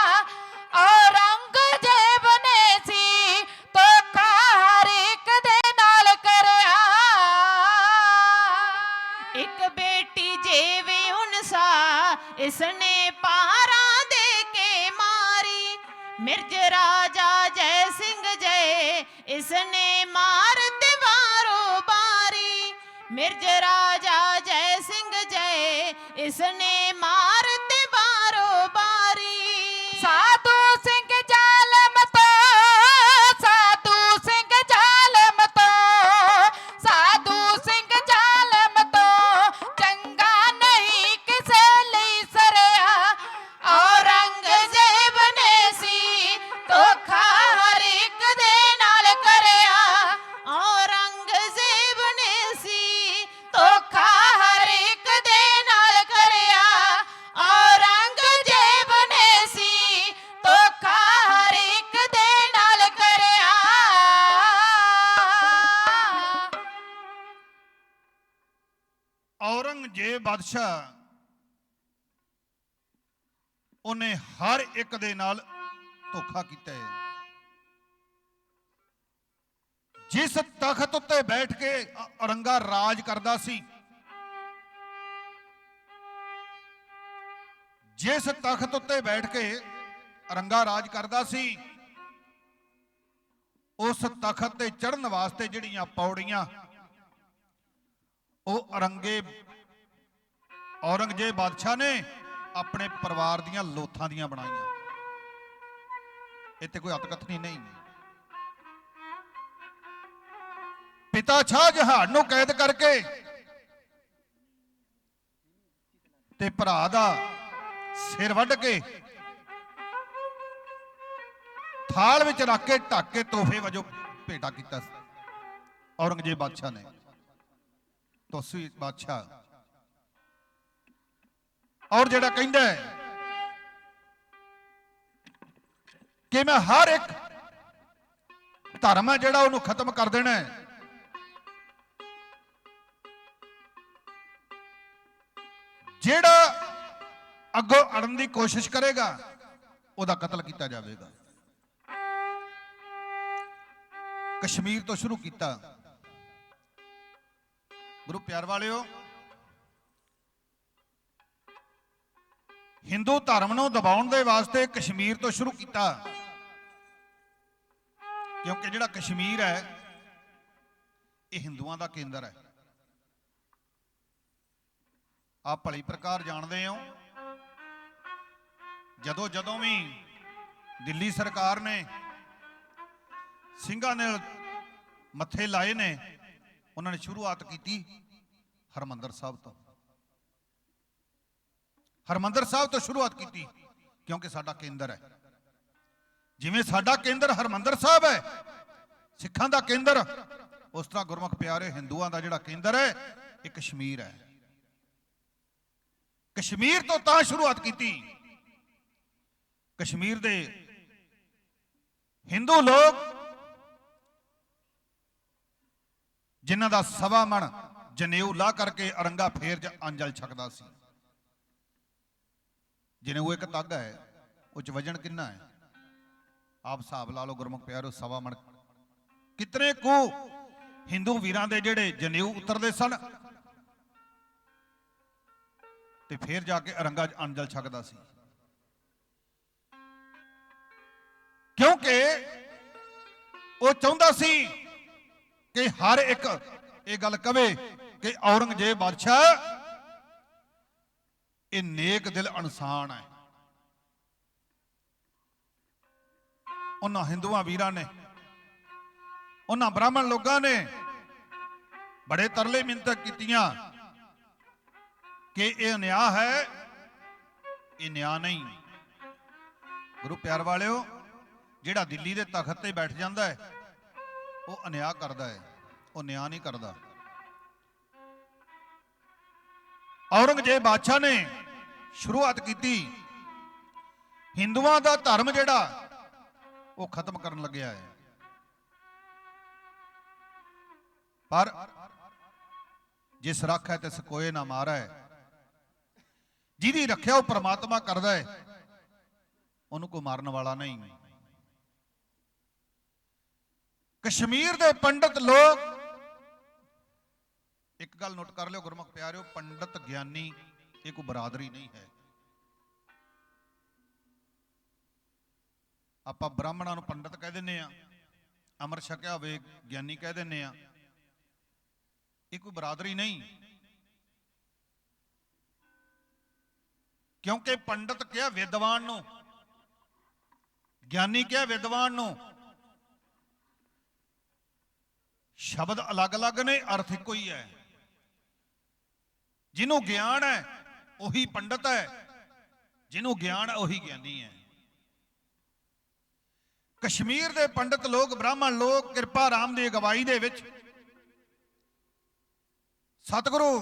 ਔਰੰਗਜ਼ੇਬ ਨੇ ਸੀ ਧੋਖਾ ਹਰ ਇੱਕ ਦੇ ਨਾਲ ਕਰਿਆ। ਇੱਕ ਬੇਟੀ ਜੇਵੇ ਉਨਸਾ ਇਸਨੇ ਪਾਰਾਂ ਦੇ ਕੇ ਮਾਰੀ। ਮਿਰਜ ਰਾਜਾ ਜੈ ਸਿੰਘ ਜੈ ਇਸਨੇ ਮਾਰ ਤੇ ਵਾਰੋ ਬਾਰੀ। ਮਿਰਜ ਰਾਜਾ ਜੈ ਸਿੰਘ ਜੈ ਇਸਨੇ ਮਾਰ ਤੇ ਵਾਰੋ ਬਾਰੀ। ਸਾਧੂ ਸਿੰਘ ਜ਼ਾਲਮ ਤੋਂ, ਸਾਧੂ ਸਿੰਘ ਜ਼ਾਲਮ ਤੋਂ, ਸਾਧੂ ਬਾਦਸ਼ਾਹ ਉਹਨੇ ਹਰ ਇੱਕ ਦੇ ਨਾਲ ਧੋਖਾ ਕੀਤਾ ਹੈ। ਜਿਸ ਤਖਤ ਉੱਤੇ ਬੈਠ ਕੇ ਔਰੰਗਾ ਰਾਜ ਕਰਦਾ ਸੀ, ਜਿਸ ਤਖਤ ਉੱਤੇ ਬੈਠ ਕੇ ਔਰੰਗਾ ਰਾਜ ਕਰਦਾ ਸੀ, ਉਸ ਤਖਤ ਤੇ ਚੜ੍ਹਨ ਵਾਸਤੇ ਜਿਹੜੀਆਂ ਪੌੜੀਆਂ ਉਹ ਔਰੰਗਜ਼ੇਬ ਬਾਦਸ਼ਾਹ ਨੇ ਆਪਣੇ ਪਰਿਵਾਰ ਦੀਆਂ ਲੋਥਾਂ ਦੀਆਂ ਬਣਾਈਆਂ। ਇੱਥੇ ਕੋਈ ਅਤਕਥਨੀ ਨਹੀਂ। ਪਿਤਾ ਸ਼ਾਹ ਜਹਾਨ ਨੂੰ ਕੈਦ ਕਰਕੇ ਤੇ ਭਰਾ ਦਾ ਸਿਰ ਵੱਢ ਕੇ ਥਾਲ ਵਿੱਚ ਰੱਖ ਕੇ ਢੱਕ ਕੇ ਤੋਹਫੇ ਵਜੋਂ ਭੇਟਾ ਕੀਤਾ ਔਰੰਗਜ਼ੇਬ ਬਾਦਸ਼ਾਹ ਨੇ। ਤੁਸੀਂ ਬਾਦਸ਼ਾਹ ਔਰ ਜਿਹੜਾ ਕਹਿੰਦਾ ਕਿ ਮੈਂ ਹਰ ਇੱਕ ਧਰਮ ਹੈ ਜਿਹੜਾ ਉਹਨੂੰ ਖਤਮ ਕਰ ਦੇਣਾ ਹੈ। ਜਿਹੜਾ ਅੱਗੋਂ ਅੜਨ ਦੀ ਕੋਸ਼ਿਸ਼ ਕਰੇਗਾ ਉਹਦਾ ਕਤਲ ਕੀਤਾ ਜਾਵੇਗਾ। ਕਸ਼ਮੀਰ ਤੋਂ ਸ਼ੁਰੂ ਕੀਤਾ। ਗੁਰੂ ਪਿਆਰ ਵਾਲਿਓ, ਹਿੰਦੂ ਧਰਮ ਨੂੰ ਦਬਾਉਣ ਦੇ ਵਾਸਤੇ ਕਸ਼ਮੀਰ ਤੋਂ ਸ਼ੁਰੂ ਕੀਤਾ, ਕਿਉਂਕਿ ਜਿਹੜਾ ਕਸ਼ਮੀਰ ਹੈ ਇਹ ਹਿੰਦੂਆਂ ਦਾ ਕੇਂਦਰ ਹੈ। ਆਪ ਭਲੀ ਪ੍ਰਕਾਰ ਜਾਣਦੇ ਹੋ, ਜਦੋਂ ਵੀ ਦਿੱਲੀ ਸਰਕਾਰ ਨੇ ਸਿੰਘਾਂ ਨੇ ਮੱਥੇ ਲਾਏ ਨੇ, ਉਹਨਾਂ ਨੇ ਸ਼ੁਰੂਆਤ ਕੀਤੀ ਹਰਮੰਦਰ ਸਾਹਿਬ ਤੋਂ। ਹਰਮੰਦਰ ਸਾਹਿਬ ਤੋਂ ਸ਼ੁਰੂਆਤ ਕੀਤੀ ਕਿਉਂਕਿ ਸਾਡਾ ਕੇਂਦਰ ਹੈ। ਜਿਵੇਂ ਸਾਡਾ ਕੇਂਦਰ ਹਰਮੰਦਰ ਸਾਹਿਬ ਹੈ, ਸਿੱਖਾਂ ਦਾ ਕੇਂਦਰ, ਉਸ ਤਰ੍ਹਾਂ ਗੁਰਮੁਖ ਪਿਆਰੇ ਹਿੰਦੂਆਂ ਦਾ ਜਿਹੜਾ ਕੇਂਦਰ ਹੈ ਇਹ ਕਸ਼ਮੀਰ ਹੈ। ਕਸ਼ਮੀਰ ਤੋਂ ਤਾਂ ਸ਼ੁਰੂਆਤ ਕੀਤੀ। ਕਸ਼ਮੀਰ ਦੇ ਹਿੰਦੂ ਲੋਕ ਜਿਨ੍ਹਾਂ ਦਾ 1.25 ਮਣ ਜਨੇਊ ਲਾ ਕਰਕੇ ਔਰੰਗਾ ਫੇਰ ਅੰਜਲ ਛਕਦਾ ਸੀ। ਜਨੇਊ ਇੱਕ ਤਾਗਾ ਹੈ, ਉਹ ਚ ਵਜਨ ਕਿੰਨਾ ਹੈ ਆਪ ਹਿਸਾਬ ਲਾ ਲਓ ਗੁਰਮੁਖ ਪਿਆਰੋ। 1.25 ਮਣ ਕਿਤਨੇ ਕੁ ਹਿੰਦੂ ਵੀਰਾਂ ਦੇ ਜਿਹੜੇ ਜਨੇਊ ਉਤਰਦੇ ਸਨ ਤੇ ਫੇਰ ਜਾ ਕੇ ਔਰੰਗਾ ਅੰਜਲ ਛਕਦਾ ਸੀ। ਕਿਉਂਕਿ ਉਹ ਚਾਹੁੰਦਾ ਸੀ ਕਿ ਹਰ ਇੱਕ ਇਹ ਗੱਲ ਕਵੇ ਕਿ ਔਰੰਗਜ਼ੇਬ ਬਾਦਸ਼ਾਹ ਇਹ ਨੇਕ ਦਿਲ ਇਨਸਾਨ ਹੈ। ਉਹਨਾਂ ਹਿੰਦੂਆਂ ਵੀਰਾਂ ਨੇ, ਉਹਨਾਂ ਬ੍ਰਾਹਮਣ ਲੋਕਾਂ ਨੇ ਬੜੇ ਤਰਲੇ ਮਿੰਨਤਾਂ ਕੀਤੀਆਂ ਕਿ ਇਹ ਨਿਆਂ ਹੈ, ਇਹ ਨਿਆਂ ਨਹੀਂ। ਗੁਰੂ ਪਿਆਰ ਵਾਲਿਓ, ਜਿਹੜਾ ਦਿੱਲੀ ਦੇ ਤਖਤ ਤੇ ਬੈਠ ਜਾਂਦਾ ਹੈ ਉਹ ਅਨਿਆਂ ਕਰਦਾ ਹੈ, ਉਹ ਨਿਆਂ ਨਹੀਂ ਕਰਦਾ। ਔਰੰਗਜ਼ੇਬ ਬਾਦਸ਼ਾਹ ਨੇ ਸ਼ੁਰੂਆਤ ਕੀਤੀ, ਹਿੰਦੂਆਂ ਦਾ ਧਰਮ ਜਿਹੜਾ ਉਹ ਖਤਮ ਕਰਨ ਲੱਗਿਆ ਹੈ। ਪਰ ਜਿਸ ਰੱਖ ਹੈ ਤਿਸ ਕੋਏ ਨਾ ਮਾਰੈ, ਜਿਹਦੀ ਰੱਖਿਆ ਉਹ ਪ੍ਰਮਾਤਮਾ ਕਰਦਾ ਹੈ, ਉਹਨੂੰ ਕੋਈ ਮਾਰਨ ਵਾਲਾ ਨਹੀਂ। ਕਸ਼ਮੀਰ ਦੇ ਪੰਡਤ ਲੋਕ, ਇੱਕ ਗੱਲ ਨੋਟ ਕਰ ਲਿਓ ਗੁਰਮੁਖ ਪਿਆਰਿਓ, ਪੰਡਤ ਗਿਆਨੀ ਇਹ ਕੋਈ ਬਰਾਦਰੀ ਨਹੀਂ ਹੈ। ਆਪਾਂ ਬ੍ਰਾਹਮਣਾਂ ਨੂੰ ਪੰਡਤ ਕਹਿ ਦਿੰਨੇ ਆ, ਅੰਮ੍ਰਿਤ ਛਕਿਆ ਹੋਵੇ ਗਿਆਨੀ ਕਹਿ ਦਿੰਨੇ ਆ, ਇਹ ਕੋਈ ਬਰਾਦਰੀ ਨਹੀਂ। ਕਿਉਂਕਿ ਪੰਡਤ ਕਿਹਾ ਵਿਦਵਾਨ ਨੂੰ, ਗਿਆਨੀ ਕਿਹਾ ਵਿਦਵਾਨ ਨੂੰ। ਸ਼ਬਦ ਅਲੱਗ-ਅਲੱਗ ਨੇ, ਅਰਥ ਇੱਕੋ ਹੀ ਹੈ। ਜਿਹਨੂੰ ਗਿਆਨ ਹੈ ਉਹੀ ਪੰਡਤ ਹੈ, ਜਿਹਨੂੰ ਗਿਆਨ ਹੈ ਉਹੀ ਗਿਆਨੀ ਹੈ। ਕਸ਼ਮੀਰ ਦੇ ਪੰਡਤ ਲੋਕ, ਬ੍ਰਾਹਮਣ ਲੋਕ ਕਿਰਪਾ ਰਾਮ ਦੀ ਅਗਵਾਈ ਦੇ ਵਿੱਚ ਸਤਿਗੁਰੂ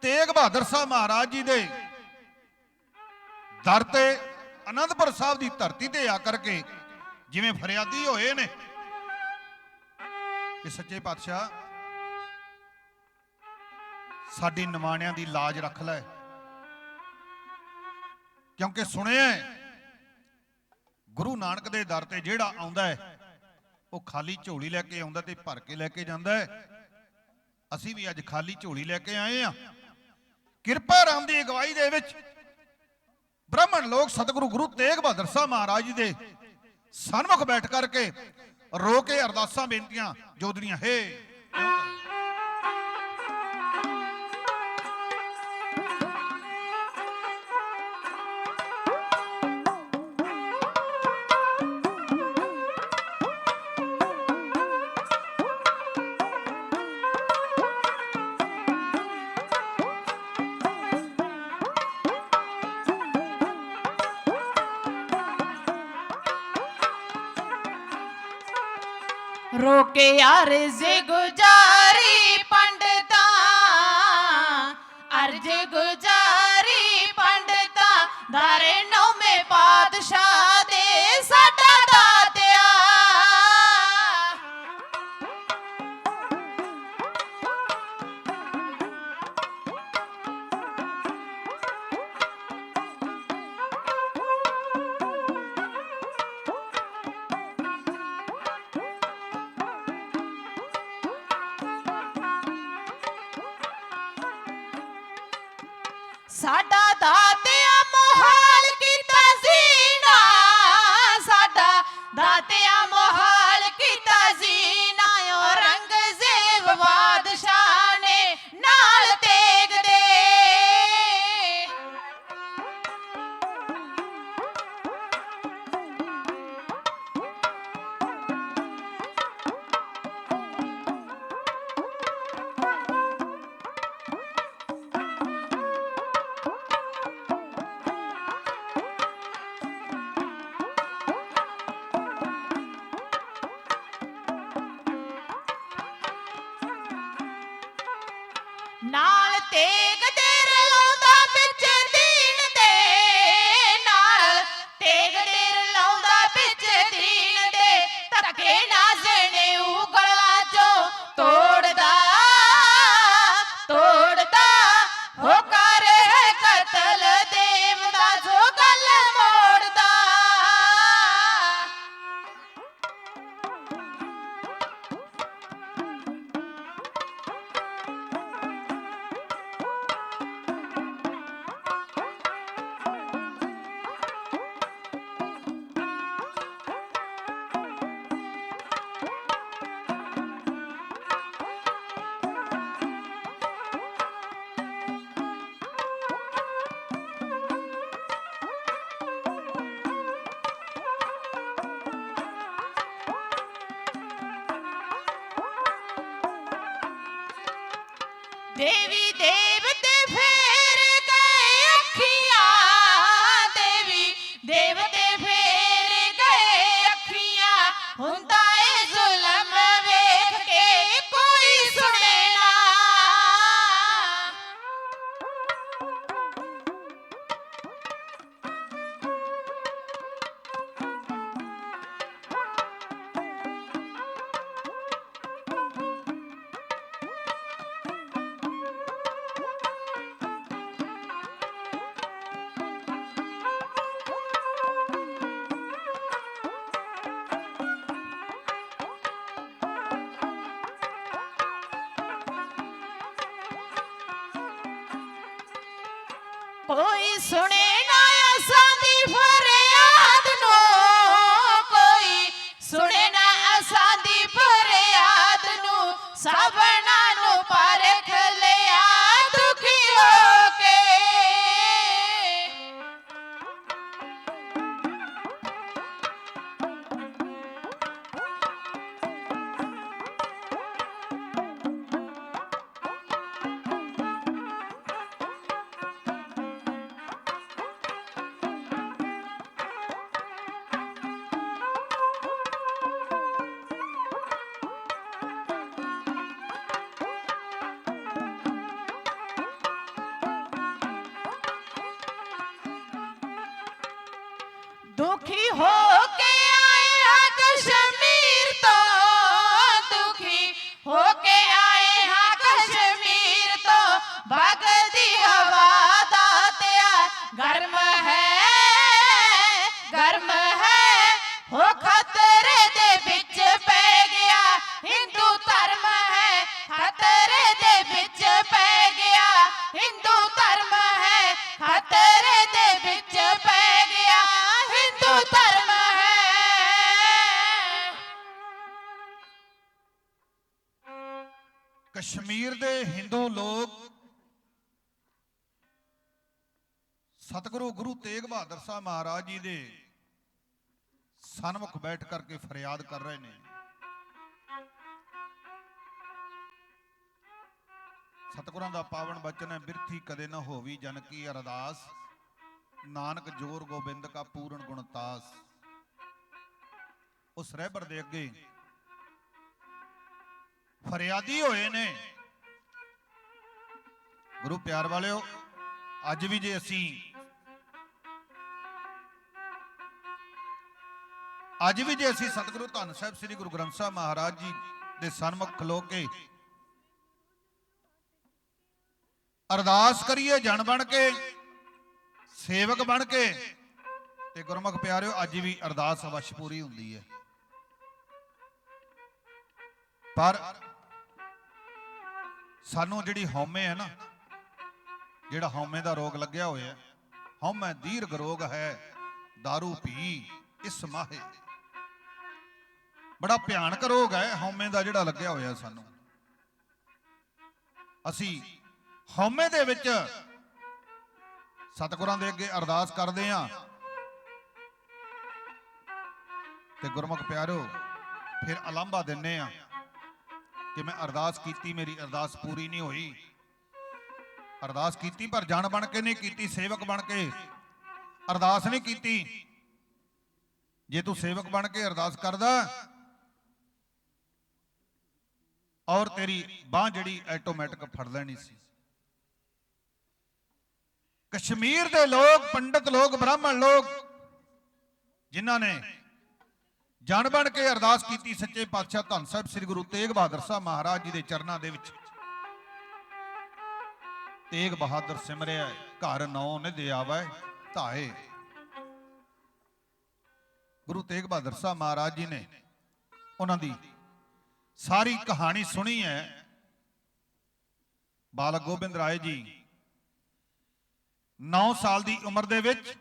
ਤੇਗ ਬਹਾਦਰ ਸਾਹਿਬ ਮਹਾਰਾਜ ਜੀ ਦੇ ਦਰ ਤੇ ਅਨੰਦਪੁਰ ਸਾਹਿਬ ਦੀ ਧਰਤੀ ਤੇ ਆ ਕਰਕੇ ਜਿਵੇਂ ਫਰਿਆਦੀ ਹੋਏ ਨੇ ਕਿ ਸੱਚੇ ਪਾਤਸ਼ਾਹ साडी निमाणियां दी लाज रख लै, क्योंकि सुनिया गुरु नानक दे दर ते जिहड़ा आउंदा है वो खाली झोली लैके आउंदा ते भर के लैके जांदा है। असीं भी अज खाली झोली लैके आए हैं। किरपा राम दी अगवाई दे विच ब्राह्मण लोग सतगुरु गुरु तेग बहादुर साहब महाराज जी दे सन्मुख बैठ करके रो के अरदासां बेनतियां जोदड़ियां हे रोके अर्ज गुजारी पंडिता, अर्ज गुजारी पंडिता, धारे नौवें पातशाह दे साडा दातिया। साडा दातिया मोहाल कीता जीना, साडा दातिया मोहाल कीता जीना, औरंगजेब बादशाह ने नाल तेग दे। नाल तेग दे रलाउंदा बिच दीन दे, नाल तेग दे रलाउंदा बिच दीन दे, धक्के नाज़ने उगला चो तोड़दा तोड़दा, हो कर है कतल देव दा जो गल मोड़दा। देवी देवते फेर गए अखियां, देवी देवते फेर गए अखियां, हुंदा ए जुल्म वेख के कोई सुने ना। कोई सुने ना असां दी फरियाद नो, कोई सुने ना असां दी फरियाद नु, सबना नु परख लिया दुखी होके। दुखी होके आए हाँ कश्मीर तो, दुखी होके आए हाँ कश्मीर तो, ਕਸ਼ਮੀਰ ਦੇ ਹਿੰਦੂ ਲੋਕ ਸਤਿਗੁਰੂ ਗੁਰੂ ਤੇਗ ਬਹਾਦਰ ਸਾਹਿਬ ਮਹਾਰਾਜ ਜੀ ਦੇ ਸਨਮੁਖ ਬੈਠ ਕਰਕੇ ਫਰਿਆਦ ਕਰ ਰਹੇ ਨੇ। ਸਤਿਗੁਰਾਂ ਦਾ ਪਾਵਨ ਬਚਨ ਹੈ, ਬਿਰਥੀ ਕਦੇ ਨਾ ਹੋਵੀ ਜਨ ਕੀ ਅਰਦਾਸ, ਨਾਨਕ ਜੋਰ ਗੋਬਿੰਦ ਕਾ ਪੂਰਨ ਗੁਣਤਾਸ। ਉਸ ਰਹਿਬਰ ਦੇ ਅੱਗੇ ਫਰਿਆਦੀ ਹੋਏ ਨੇ। ਗੁਰੂ ਪਿਆਰ ਵਾਲਿਓ, ਅੱਜ ਵੀ ਜੇ ਅਸੀਂ ਸਤਿਗੁਰੂ ਧੰਨ ਸਾਹਿਬ ਸ੍ਰੀ ਗੁਰੂ ਗ੍ਰੰਥ ਸਾਹਿਬ ਮਹਾਰਾਜ ਜੀ ਦੇ ਸਨਮੁਖ ਖਲੋ ਕੇ ਅਰਦਾਸ ਕਰੀਏ, ਜਨ ਬਣ ਕੇ, ਸੇਵਕ ਬਣ ਕੇ, ਤੇ ਗੁਰਮੁਖ ਪਿਆਰਿਓ, ਅੱਜ ਵੀ ਅਰਦਾਸ ਅਵਸ਼ ਪੂਰੀ ਹੁੰਦੀ ਹੈ। ਪਰ ਸਾਨੂੰ ਜਿਹੜੀ ਹਉਮੈ ਹੈ ਨਾ, ਜਿਹੜਾ ਹਉਮੈ ਦਾ ਰੋਗ ਲੱਗਿਆ ਹੋਇਆ, ਹਉਮੈ ਦੀਰਘ ਰੋਗ ਹੈ, दारू ਪੀ ਇਸ ਮਾਹੇ। ਬੜਾ ਭਿਆਨਕ ਰੋਗ ਹੈ ਹਉਮੈ ਦਾ ਜਿਹੜਾ ਲੱਗਿਆ ਹੋਇਆ ਸਾਨੂੰ। ਅਸੀਂ ਹਉਮੈ ਦੇ ਵਿੱਚ ਸਤਿਗੁਰਾਂ ਦੇ ਅੱਗੇ ਅਰਦਾਸ ਕਰਦੇ ਹਾਂ, ਤੇ ਗੁਰਮੁਖ ਪਿਆਰਿਓ ਫਿਰ ਅਲਾਂਭਾ ਦਿੰਨੇ ਆ ਕਿ ਮੈਂ ਅਰਦਾਸ ਕੀਤੀ, ਮੇਰੀ ਅਰਦਾਸ ਪੂਰੀ ਨਹੀਂ ਹੋਈ। ਅਰਦਾਸ ਕੀਤੀ ਪਰ ਜਨ ਬਣ ਕੇ ਨਹੀਂ ਕੀਤੀ, ਸੇਵਕ ਬਣ ਕੇ ਅਰਦਾਸ ਨਹੀਂ ਕੀਤੀ। ਜੇ ਤੂੰ ਸੇਵਕ ਬਣ ਕੇ ਅਰਦਾਸ ਕਰਦਾ ਔਰ ਤੇਰੀ ਬਾਹ ਜਿਹੜੀ ਆਟੋਮੈਟਿਕ ਫੜ ਲੈਣੀ ਸੀ। ਕਸ਼ਮੀਰ ਦੇ ਲੋਕ, ਪੰਡਤ ਲੋਕ, ਬ੍ਰਾਹਮਣ ਲੋਕ, ਜਿਨ੍ਹਾਂ ਨੇ ਜਨ ਬਣ ਕੇ ਅਰਦਾਸ ਕੀਤੀ, ਸੱਚੇ ਪਾਤਸ਼ਾਹ ਧੰਨ ਸਾਹਿਬ ਸ੍ਰੀ ਗੁਰੂ ਤੇਗ ਬਹਾਦਰ ਸਾਹਿਬ ਮਹਾਰਾਜ ਜੀ ਦੇ ਚਰਨਾਂ ਦੇ ਵਿੱਚ ਤੇਗ ਬਹਾਦਰ ਸਿਮਰਿਆ, ਘਰ ਨੌ ਨਿਧ ਆਵੈ ਧਾਏ। ਗੁਰੂ ਤੇਗ ਬਹਾਦਰ ਸਾਹਿਬ ਮਹਾਰਾਜ ਜੀ ਨੇ ਉਹਨਾਂ ਦੀ ਸਾਰੀ ਕਹਾਣੀ ਸੁਣੀ ਹੈ। ਬਾਲਕ ਗੋਬਿੰਦ ਰਾਏ ਜੀ 9 ਸਾਲ ਦੀ ਉਮਰ ਦੇ ਵਿੱਚ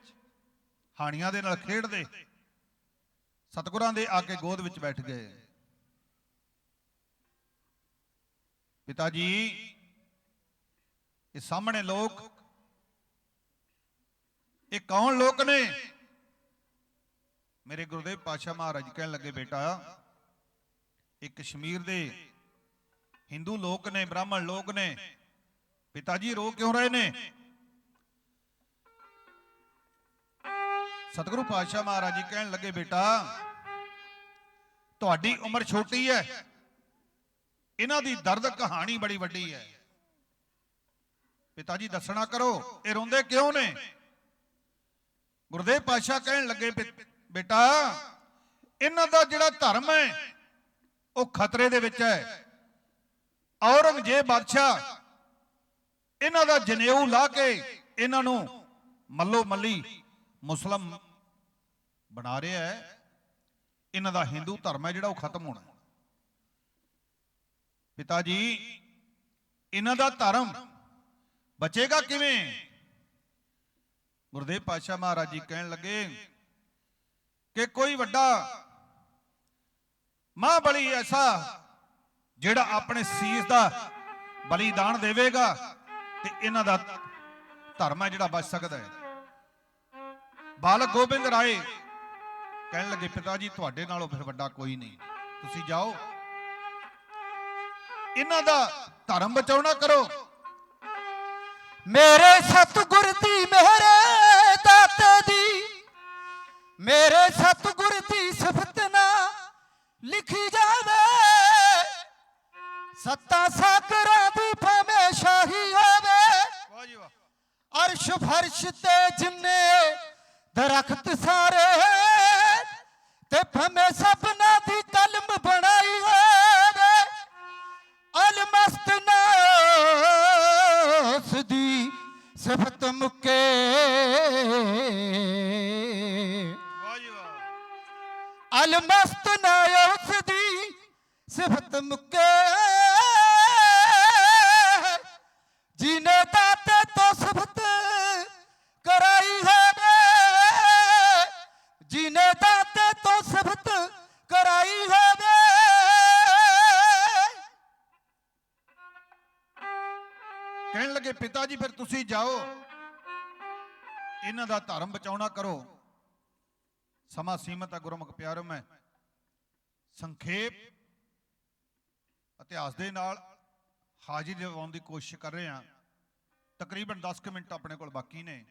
ਹਾਣੀਆਂ ਦੇ ਨਾਲ ਖੇਡਦੇ ਸਤਿਗੁਰਾਂ ਦੇ ਆ ਕੇ ਗੋਦ ਵਿੱਚ ਬੈਠ ਗਏ। ਪਿਤਾ ਜੀ, ਇਹ ਸਾਹਮਣੇ ਲੋਕ, ਇਹ ਕੌਣ ਲੋਕ ਨੇ? ਮੇਰੇ ਗੁਰਦੇਵ ਪਾਤਸ਼ਾਹ ਮਹਾਰਾਜ ਕਹਿਣ ਲੱਗੇ, ਬੇਟਾ ਇਹ ਕਸ਼ਮੀਰ ਦੇ ਹਿੰਦੂ ਲੋਕ ਨੇ, ਬ੍ਰਾਹਮਣ ਲੋਕ ਨੇ। ਪਿਤਾ ਜੀ ਰੋ ਕਿਉਂ ਰਹੇ ਨੇ? ਸਤਿਗੁਰੂ ਪਾਤਸ਼ਾਹ ਮਹਾਰਾਜ ਜੀ ਕਹਿਣ ਲੱਗੇ, ਬੇਟਾ ਤੁਹਾਡੀ ਉਮਰ ਛੋਟੀ ਹੈ, ਇਹਨਾਂ ਦੀ ਦਰਦ ਕਹਾਣੀ ਬੜੀ ਵੱਡੀ ਹੈ। ਪਿਤਾ ਜੀ ਦੱਸਣਾ ਕਰੋ, ਇਹ ਰੋਂਦੇ ਕਿਉਂ ਨੇ? ਗੁਰਦੇਵ ਪਾਤਸ਼ਾਹ ਕਹਿਣ ਲੱਗੇ, ਬੇਟਾ ਇਹਨਾਂ ਦਾ ਜਿਹੜਾ ਧਰਮ ਹੈ ਉਹ ਖਤਰੇ ਦੇ ਵਿੱਚ ਹੈ। ਔਰੰਗਜ਼ੇਬ ਬਾਦਸ਼ਾਹ ਇਹਨਾਂ ਦਾ ਜਨੇਊ ਲਾ ਕੇ ਇਹਨਾਂ ਨੂੰ ਮੱਲੋ ਮੱਲੀ ਮੁਸਲਮ ਬਣਾ ਰਿਹਾ ਹੈ। ਇਹਨਾਂ ਦਾ ਹਿੰਦੂ ਧਰਮ ਹੈ ਜਿਹੜਾ ਉਹ ਖਤਮ ਹੋਣਾ। ਪਿਤਾ ਜੀ ਇਹਨਾਂ ਦਾ ਧਰਮ ਬਚੇਗਾ ਕਿਵੇਂ? ਗੁਰਦੇਵ ਪਾਤਸ਼ਾਹ ਮਹਾਰਾਜ ਜੀ ਕਹਿਣ ਲੱਗੇ ਕਿ ਕੋਈ ਵੱਡਾ ਮਹਾਂਬਲੀ ਐਸਾ ਜਿਹੜਾ ਆਪਣੇ ਸੀਸ ਦਾ ਬਲੀਦਾਨ ਦੇਵੇਗਾ ਤੇ ਇਹਨਾਂ ਦਾ ਧਰਮ ਹੈ ਜਿਹੜਾ ਬਚ ਸਕਦਾ ਹੈ। ਬਾਲਕ ਗੋਬਿੰਦ ਰਾਏ ਕਹਿਣ ਲੱਗੇ, ਪਿਤਾ ਜੀ ਤੁਹਾਡੇ ਨਾਲੋਂ ਫਿਰ ਵੱਡਾ ਕੋਈ ਨਹੀਂ, ਤੁਸੀਂ ਜਾਓ ਇਹਨਾਂ ਦਾ ਧਰਮ ਬਚਾਉਣਾ ਕਰੋ। ਮੇਰੇ ਸਤਿਗੁਰ ਦੀ ਮੇਰੇ ਦਾਤੇ ਦੀ, ਮੇਰੇ ਸਤਿਗੁਰ ਦੀ ਸਿਫਤ ਨਾ ਲਿਖੀ ਜਾਵੇ। ਸੱਤਾ ਸਾਗਰਾਂ ਦੀ ਭਾਵੇਂ ਸ਼ਾਹੀ ਹੋਵੇ, ਵਾਹ ਜੀ ਵਾਹ। ਅਰਸ਼ ਫਰਸ਼ ਤੇ ਜਿੰਨੇ ਦਰਖਤ ਸਾਰੇ, ਤੇ ਭਾਵੇਂ ਸਭਨਾ ਦੀ ਕਲਮ ਬਣਾਈ ਹੋਵੇ। ਅਲਮਸਤ ਨਾਸ ਦੀ ਸਿਫਤ ਮੁੱਕੇ, ਵਾਹ ਜੀ ਵਾਹ। ਅਲਮਸਤ ਨਾਸ ਦੀ ਸਿਫਤ ਮੁੱਕੇ। ਜੀਨੇ ਦਾਤੇ ਤੋਂ ਸਿਫਤ ਕਰਾਈ ਹੋਵੇ, ਜੀਨੇ ਦਾਤੇ ਤੋਂ ਸਿਫਤ ਕਰਾਈ ਹੋਵੇ। ਤੁਸੀਂ ਜਾਓ, ਇਹਨਾਂ ਦਾ ਧਰਮ ਬਚਾਉਣਾ ਕਰੋ। ਸਮਾਂ ਸੀਮਤ ਹੈ ਗੁਰਮੁਖ ਪਿਆਰਿਓ, ਮੈਂ ਸੰਖੇਪ ਇਤਿਹਾਸ ਦੇ ਨਾਲ ਹਾਜ਼ਰੀ ਦਿਵਾਉਣ ਦੀ ਕੋਸ਼ਿਸ਼ ਕਰ ਰਹੇ ਹਾਂ। ਤਕਰੀਬਨ 10 ਕੁ ਮਿੰਟ ਆਪਣੇ ਕੋਲ ਬਾਕੀ ਨੇ।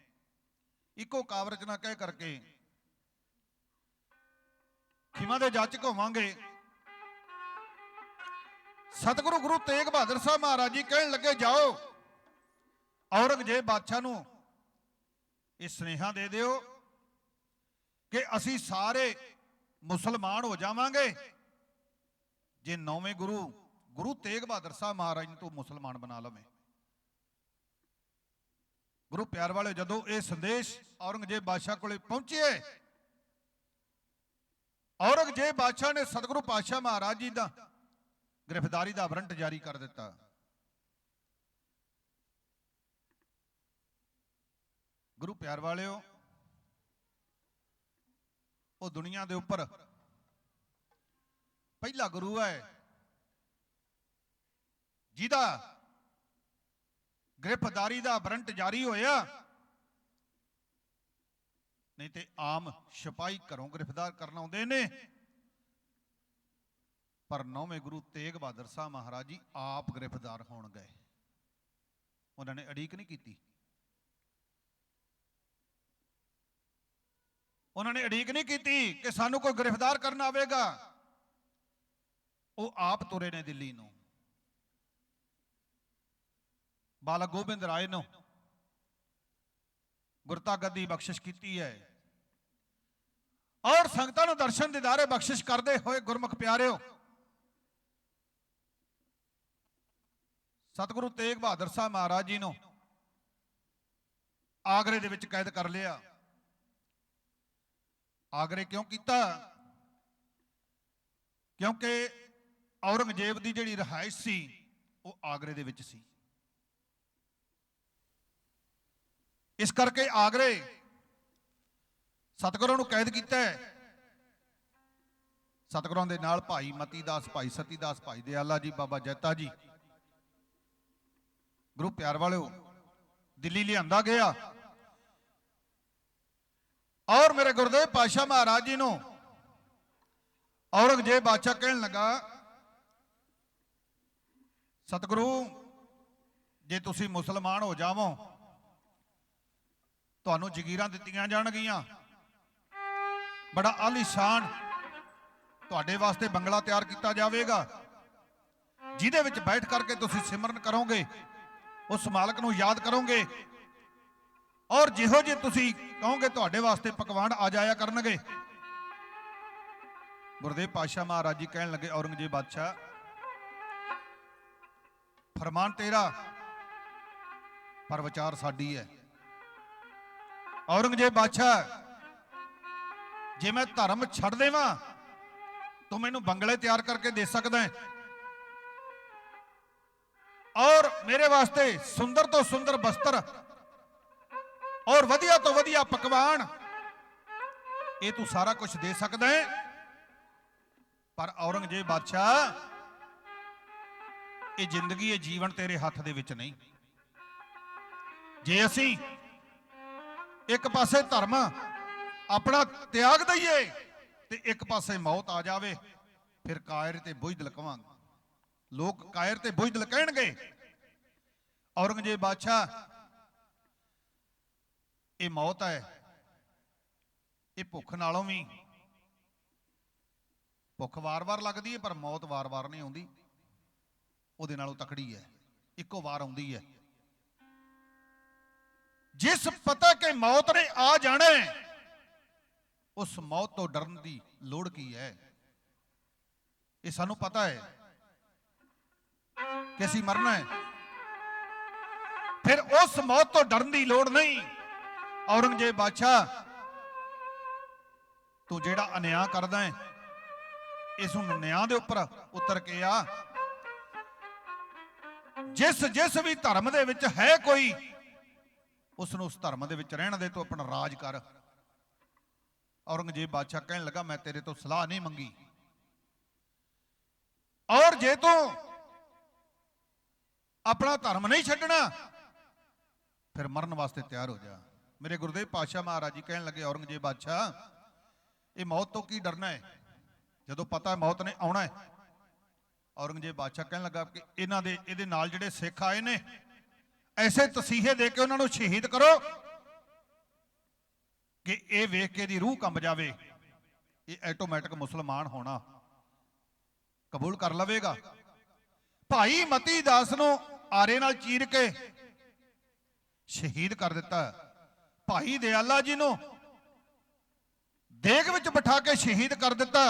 ਇੱਕੋ ਕਾਵਿ ਰਚਨਾ ਕਹਿ ਕਰਕੇ ਖਿਮਾ ਦੇ ਜਾਚਕ ਹੋਵਾਂਗੇ। ਸਤਿਗੁਰੂ ਗੁਰੂ ਤੇਗ ਬਹਾਦਰ ਸਾਹਿਬ ਮਹਾਰਾਜ ਜੀ ਕਹਿਣ ਲੱਗੇ, ਜਾਓ ਔਰੰਗਜ਼ੇਬ ਬਾਦਸ਼ਾਹ ਨੂੰ ਇਹ ਸੁਨੇਹਾ ਦੇ ਦਿਓ ਕਿ ਅਸੀਂ ਸਾਰੇ ਮੁਸਲਮਾਨ ਹੋ ਜਾਵਾਂਗੇ ਜੇ ਨੌਵੇਂ ਗੁਰੂ ਤੇਗ ਬਹਾਦਰ ਸਾਹਿਬ ਮਹਾਰਾਜ ਨੂੰ ਤੂੰ ਮੁਸਲਮਾਨ ਬਣਾ ਲਵੇਂ। ਗੁਰੂ ਪਿਆਰ ਵਾਲੇ, ਜਦੋਂ ਇਹ ਸੰਦੇਸ਼ ਔਰੰਗਜ਼ੇਬ ਬਾਦਸ਼ਾਹ ਕੋਲੇ ਪਹੁੰਚੇ, ਔਰੰਗਜ਼ੇਬ ਬਾਦਸ਼ਾਹ ਨੇ ਸਤਿਗੁਰੂ ਪਾਤਸ਼ਾਹ ਮਹਾਰਾਜ ਜੀ ਦਾ ਗ੍ਰਿਫਤਾਰੀ ਦਾ ਵਾਰੰਟ ਜਾਰੀ ਕਰ ਦਿੱਤਾ। ਗੁਰੂ ਪਿਆਰ ਵਾਲਿਓ, ਉਹ ਦੁਨੀਆ ਦੇ ਉੱਪਰ ਪਹਿਲਾ ਗੁਰੂ ਹੈ ਜਿਹਦਾ ਗ੍ਰਿਫਤਾਰੀ ਦਾ ਵਾਰੰਟ ਜਾਰੀ ਹੋਇਆ। ਨਹੀਂ ਤੇ ਆਮ ਸਿਪਾਹੀ ਘਰੋਂ ਗ੍ਰਿਫਤਾਰ ਕਰਨ ਆਉਂਦੇ ਨੇ, ਪਰ ਨੌਵੇਂ ਗੁਰੂ ਤੇਗ ਬਹਾਦਰ ਸਾਹਿਬ ਮਹਾਰਾਜ ਜੀ ਆਪ ਗ੍ਰਿਫਤਾਰ ਹੋਣ ਗਏ। ਉਹਨਾਂ ਨੇ ਉਡੀਕ ਨਹੀਂ ਕੀਤੀ, ਉਹਨਾਂ ਨੇ ਉਡੀਕ ਨਹੀਂ ਕੀਤੀ ਕਿ ਸਾਨੂੰ ਕੋਈ ਗ੍ਰਿਫਤਾਰ ਕਰਨ ਆਵੇਗਾ। ਉਹ ਆਪ ਤੁਰੇ ਨੇ ਦਿੱਲੀ ਨੂੰ। ਬਾਲਕ ਗੋਬਿੰਦ ਰਾਏ ਨੂੰ ਗੁਰਤਾ ਗੱਦੀ ਬਖਸ਼ਿਸ਼ ਕੀਤੀ ਹੈ, ਔਰ ਸੰਗਤਾਂ ਨੂੰ ਦਰਸ਼ਨ ਦਿਦਾਰੇ ਬਖਸ਼ਿਸ਼ ਕਰਦੇ ਹੋਏ ਗੁਰਮੁਖ ਪਿਆਰਿਓ, ਸਤਿਗੁਰੂ ਤੇਗ ਬਹਾਦਰ ਸਾਹਿਬ ਮਹਾਰਾਜ ਜੀ ਨੂੰ ਆਗਰੇ ਦੇ ਵਿੱਚ ਕੈਦ ਕਰ ਲਿਆ। ਆਗਰੇ ਕਿਉਂ ਕੀਤਾ? ਕਿਉਂਕਿ ਔਰੰਗਜ਼ੇਬ ਦੀ ਜਿਹੜੀ ਰਿਹਾਇਸ਼ ਸੀ ਉਹ ਆਗਰੇ ਦੇ ਵਿੱਚ ਸੀ। ਇਸ ਕਰਕੇ ਆਗਰੇ ਸਤਿਗੁਰਾਂ ਨੂੰ ਕੈਦ ਕੀਤਾ। ਸਤਿਗੁਰਾਂ ਦੇ ਨਾਲ ਭਾਈ ਮਤੀ ਦਾਸ, ਭਾਈ ਸਤੀ ਦਾਸ, ਭਾਈ ਦਿਆਲਾ ਜੀ, ਬਾਬਾ ਜੈਤਾ ਜੀ, ਗੁਰੂ ਪਿਆਰ ਵਾਲਿਓ, ਦਿੱਲੀ ਲਿਆਂਦਾ ਗਿਆ। ਔਰ ਮੇਰੇ ਗੁਰਦੇਵ ਪਾਤਸ਼ਾਹ ਮਹਾਰਾਜ ਜੀ ਨੂੰ ਔਰੰਗਜ਼ੇਬ ਬਾਦਸ਼ਾਹ ਕਹਿਣ ਲੱਗਾ, ਸਤਿਗੁਰੂ ਜੇ ਤੁਸੀਂ ਮੁਸਲਮਾਨ ਹੋ ਜਾਵੋ, ਤੁਹਾਨੂੰ ਜ਼ਗੀਰਾਂ ਦਿੱਤੀਆਂ ਜਾਣਗੀਆਂ, ਬੜਾ ਆਲੀਸ਼ਾਨ ਤੁਹਾਡੇ ਵਾਸਤੇ ਬੰਗਲਾ ਤਿਆਰ ਕੀਤਾ ਜਾਵੇਗਾ, ਜਿਹਦੇ ਵਿੱਚ ਬੈਠ ਕਰਕੇ ਤੁਸੀਂ ਸਿਮਰਨ ਕਰੋਗੇ, ਉਸ ਮਾਲਕ ਨੂੰ ਯਾਦ ਕਰੋਗੇ, ਔਰ ਜਿਹੋ ਜਿਹੇ ਤੁਸੀਂ ਕਹੋਗੇ ਤੁਹਾਡੇ ਵਾਸਤੇ ਪਕਵਾਨ ਆ ਜਾਇਆ ਕਰਨਗੇ। ਗੁਰਦੇਵ ਪਾਤਸ਼ਾਹ ਮਹਾਰਾਜ ਜੀ ਕਹਿਣ ਲੱਗੇ, ਔਰੰਗਜ਼ੇਬ ਬਾਦਸ਼ਾਹ, ਫਰਮਾਨ ਤੇਰਾ ਪਰ ਵਿਚਾਰ ਸਾਡੀ ਹੈ। ਔਰੰਗਜ਼ੇਬ ਬਾਦਸ਼ਾਹ, ਜੇ ਮੈਂ ਧਰਮ ਛੱਡ ਦੇਵਾਂ ਤੂੰ ਮੈਨੂੰ ਬੰਗਲੇ ਤਿਆਰ ਕਰਕੇ ਦੇ ਸਕਦਾ ਹੈ, ਔਰ ਮੇਰੇ ਵਾਸਤੇ ਸੁੰਦਰ ਤੋਂ ਸੁੰਦਰ ਬਸਤਰ ਔਰ ਵਧੀਆ ਤੋਂ ਵਧੀਆ ਪਕਵਾਨ, ਇਹ ਤੂੰ ਸਾਰਾ ਕੁਝ ਦੇ ਸਕਦਾ ਹੈ। ਪਰ ਔਰੰਗਜ਼ੇਬ ਬਾਦਸ਼ਾਹ, ਇਹ ਜ਼ਿੰਦਗੀ, ਇਹ ਜੀਵਨ ਤੇਰੇ ਹੱਥ ਦੇ ਵਿੱਚ ਨਹੀਂ। ਜੇ ਅਸੀਂ ਇੱਕ ਪਾਸੇ ਧਰਮ ਆਪਣਾ ਤਿਆਗ ਦਈਏ ਤੇ ਇੱਕ ਪਾਸੇ ਮੌਤ ਆ ਜਾਵੇ, ਫਿਰ ਕਾਇਰ ਤੇ ਬੁਝਦਿਲ ਕਵਾਂਗੇ, ਲੋਕ ਕਾਇਰ ਤੇ ਬੁਝਦਿਲ ਕਹਿਣਗੇ। ਔਰੰਗਜ਼ੇਬ ਬਾਦਸ਼ਾਹ, ਇਹ ਮੌਤ ਹੈ, ਇਹ ਭੁੱਖ ਨਾਲੋਂ ਵੀ, ਭੁੱਖ ਵਾਰ-ਵਾਰ ਲੱਗਦੀ ਹੈ ਪਰ ਮੌਤ ਵਾਰ-ਵਾਰ ਨਹੀਂ ਆਉਂਦੀ, ਉਹਦੇ ਨਾਲੋਂ ਤਕੜੀ ਹੈ, ਇੱਕੋ ਵਾਰ ਆਉਂਦੀ ਹੈ। ਜਿਸ ਪਤਾ ਕਿ ਮੌਤ ਨੇ ਆ ਜਾਣਾ, ਉਸ ਮੌਤ ਤੋਂ ਡਰਨ ਦੀ ਲੋੜ ਕੀ ਹੈ? ਇਹ ਸਾਨੂੰ ਪਤਾ ਹੈ ਕਿ ਅਸੀਂ ਮਰਨਾ ਹੈ, ਫਿਰ ਉਸ ਮੌਤ ਤੋਂ ਡਰਨ ਦੀ ਲੋੜ ਨਹੀਂ। ਔਰੰਗਜ਼ੇਬ ਬਾਦਸ਼ਾਹ, ਤੂੰ ਜਿਹੜਾ ਅਨਿਆਂ ਕਰਦਾ ਹੈ, ਇਸ ਨੂੰ ਨਿਆਂ ਦੇ ਉੱਪਰ ਉਤਰ ਕੇ ਆ। ਜਿਸ ਵੀ ਧਰਮ ਦੇ ਵਿੱਚ ਹੈ ਕੋਈ, ਉਸ ਨੂੰ ਉਸ ਧਰਮ ਦੇ ਵਿੱਚ ਰਹਿਣ ਦੇ, ਤੂੰ ਆਪਣਾ ਰਾਜ ਕਰ। ਔਰੰਗਜ਼ੇਬ ਬਾਦਸ਼ਾਹ ਕਹਿਣ ਲੱਗਾ, ਮੈਂ ਤੇਰੇ ਤੋਂ ਸਲਾਹ ਨਹੀਂ ਮੰਗੀ, ਔਰ ਜੇ ਤੂੰ ਆਪਣਾ ਧਰਮ ਨਹੀਂ ਛੱਡਣਾ ਫਿਰ ਮਰਨ ਵਾਸਤੇ ਤਿਆਰ ਹੋ ਜਾ। ਮੇਰੇ ਗੁਰਦੇਵ ਪਾਤਸ਼ਾਹ ਮਹਾਰਾਜ ਜੀ ਕਹਿਣ ਲੱਗੇ, ਔਰੰਗਜ਼ੇਬ ਬਾਦਸ਼ਾਹ, ਇਹ ਮੌਤ ਤੋਂ ਕੀ ਡਰਨਾ ਹੈ ਜਦੋਂ ਪਤਾ ਮੌਤ ਨੇ ਆਉਣਾ ਹੈ। ਔਰੰਗਜ਼ੇਬ ਬਾਦਸ਼ਾਹ ਕਹਿਣ ਲੱਗਾ ਕਿ ਇਹਦੇ ਨਾਲ ਜਿਹੜੇ ਸਿੱਖ ਆਏ ਨੇ, ਐਸੇ ਤਸੀਹੇ ਦੇ ਕੇ ਉਹਨਾਂ ਨੂੰ ਸ਼ਹੀਦ ਕਰੋ ਕਿ ਇਹ ਵੇਖ ਕੇ ਦੀ ਰੂਹ ਕੰਬ ਜਾਵੇ, ਇਹ ਆਟੋਮੈਟਿਕ ਮੁਸਲਮਾਨ ਹੋਣਾ ਕਬੂਲ ਕਰ ਲਵੇਗਾ। ਭਾਈ ਮਤੀ ਦਾਸ ਨੂੰ ਆਰੇ ਨਾਲ ਚੀਰ ਕੇ ਸ਼ਹੀਦ ਕਰ ਦਿੱਤਾ। ਭਾਈ ਦਿਆਲਾ ਜੀ ਨੂੰ ਦੇਗ ਵਿੱਚ ਬਿਠਾ ਕੇ ਸ਼ਹੀਦ ਕਰ ਦਿੱਤਾ।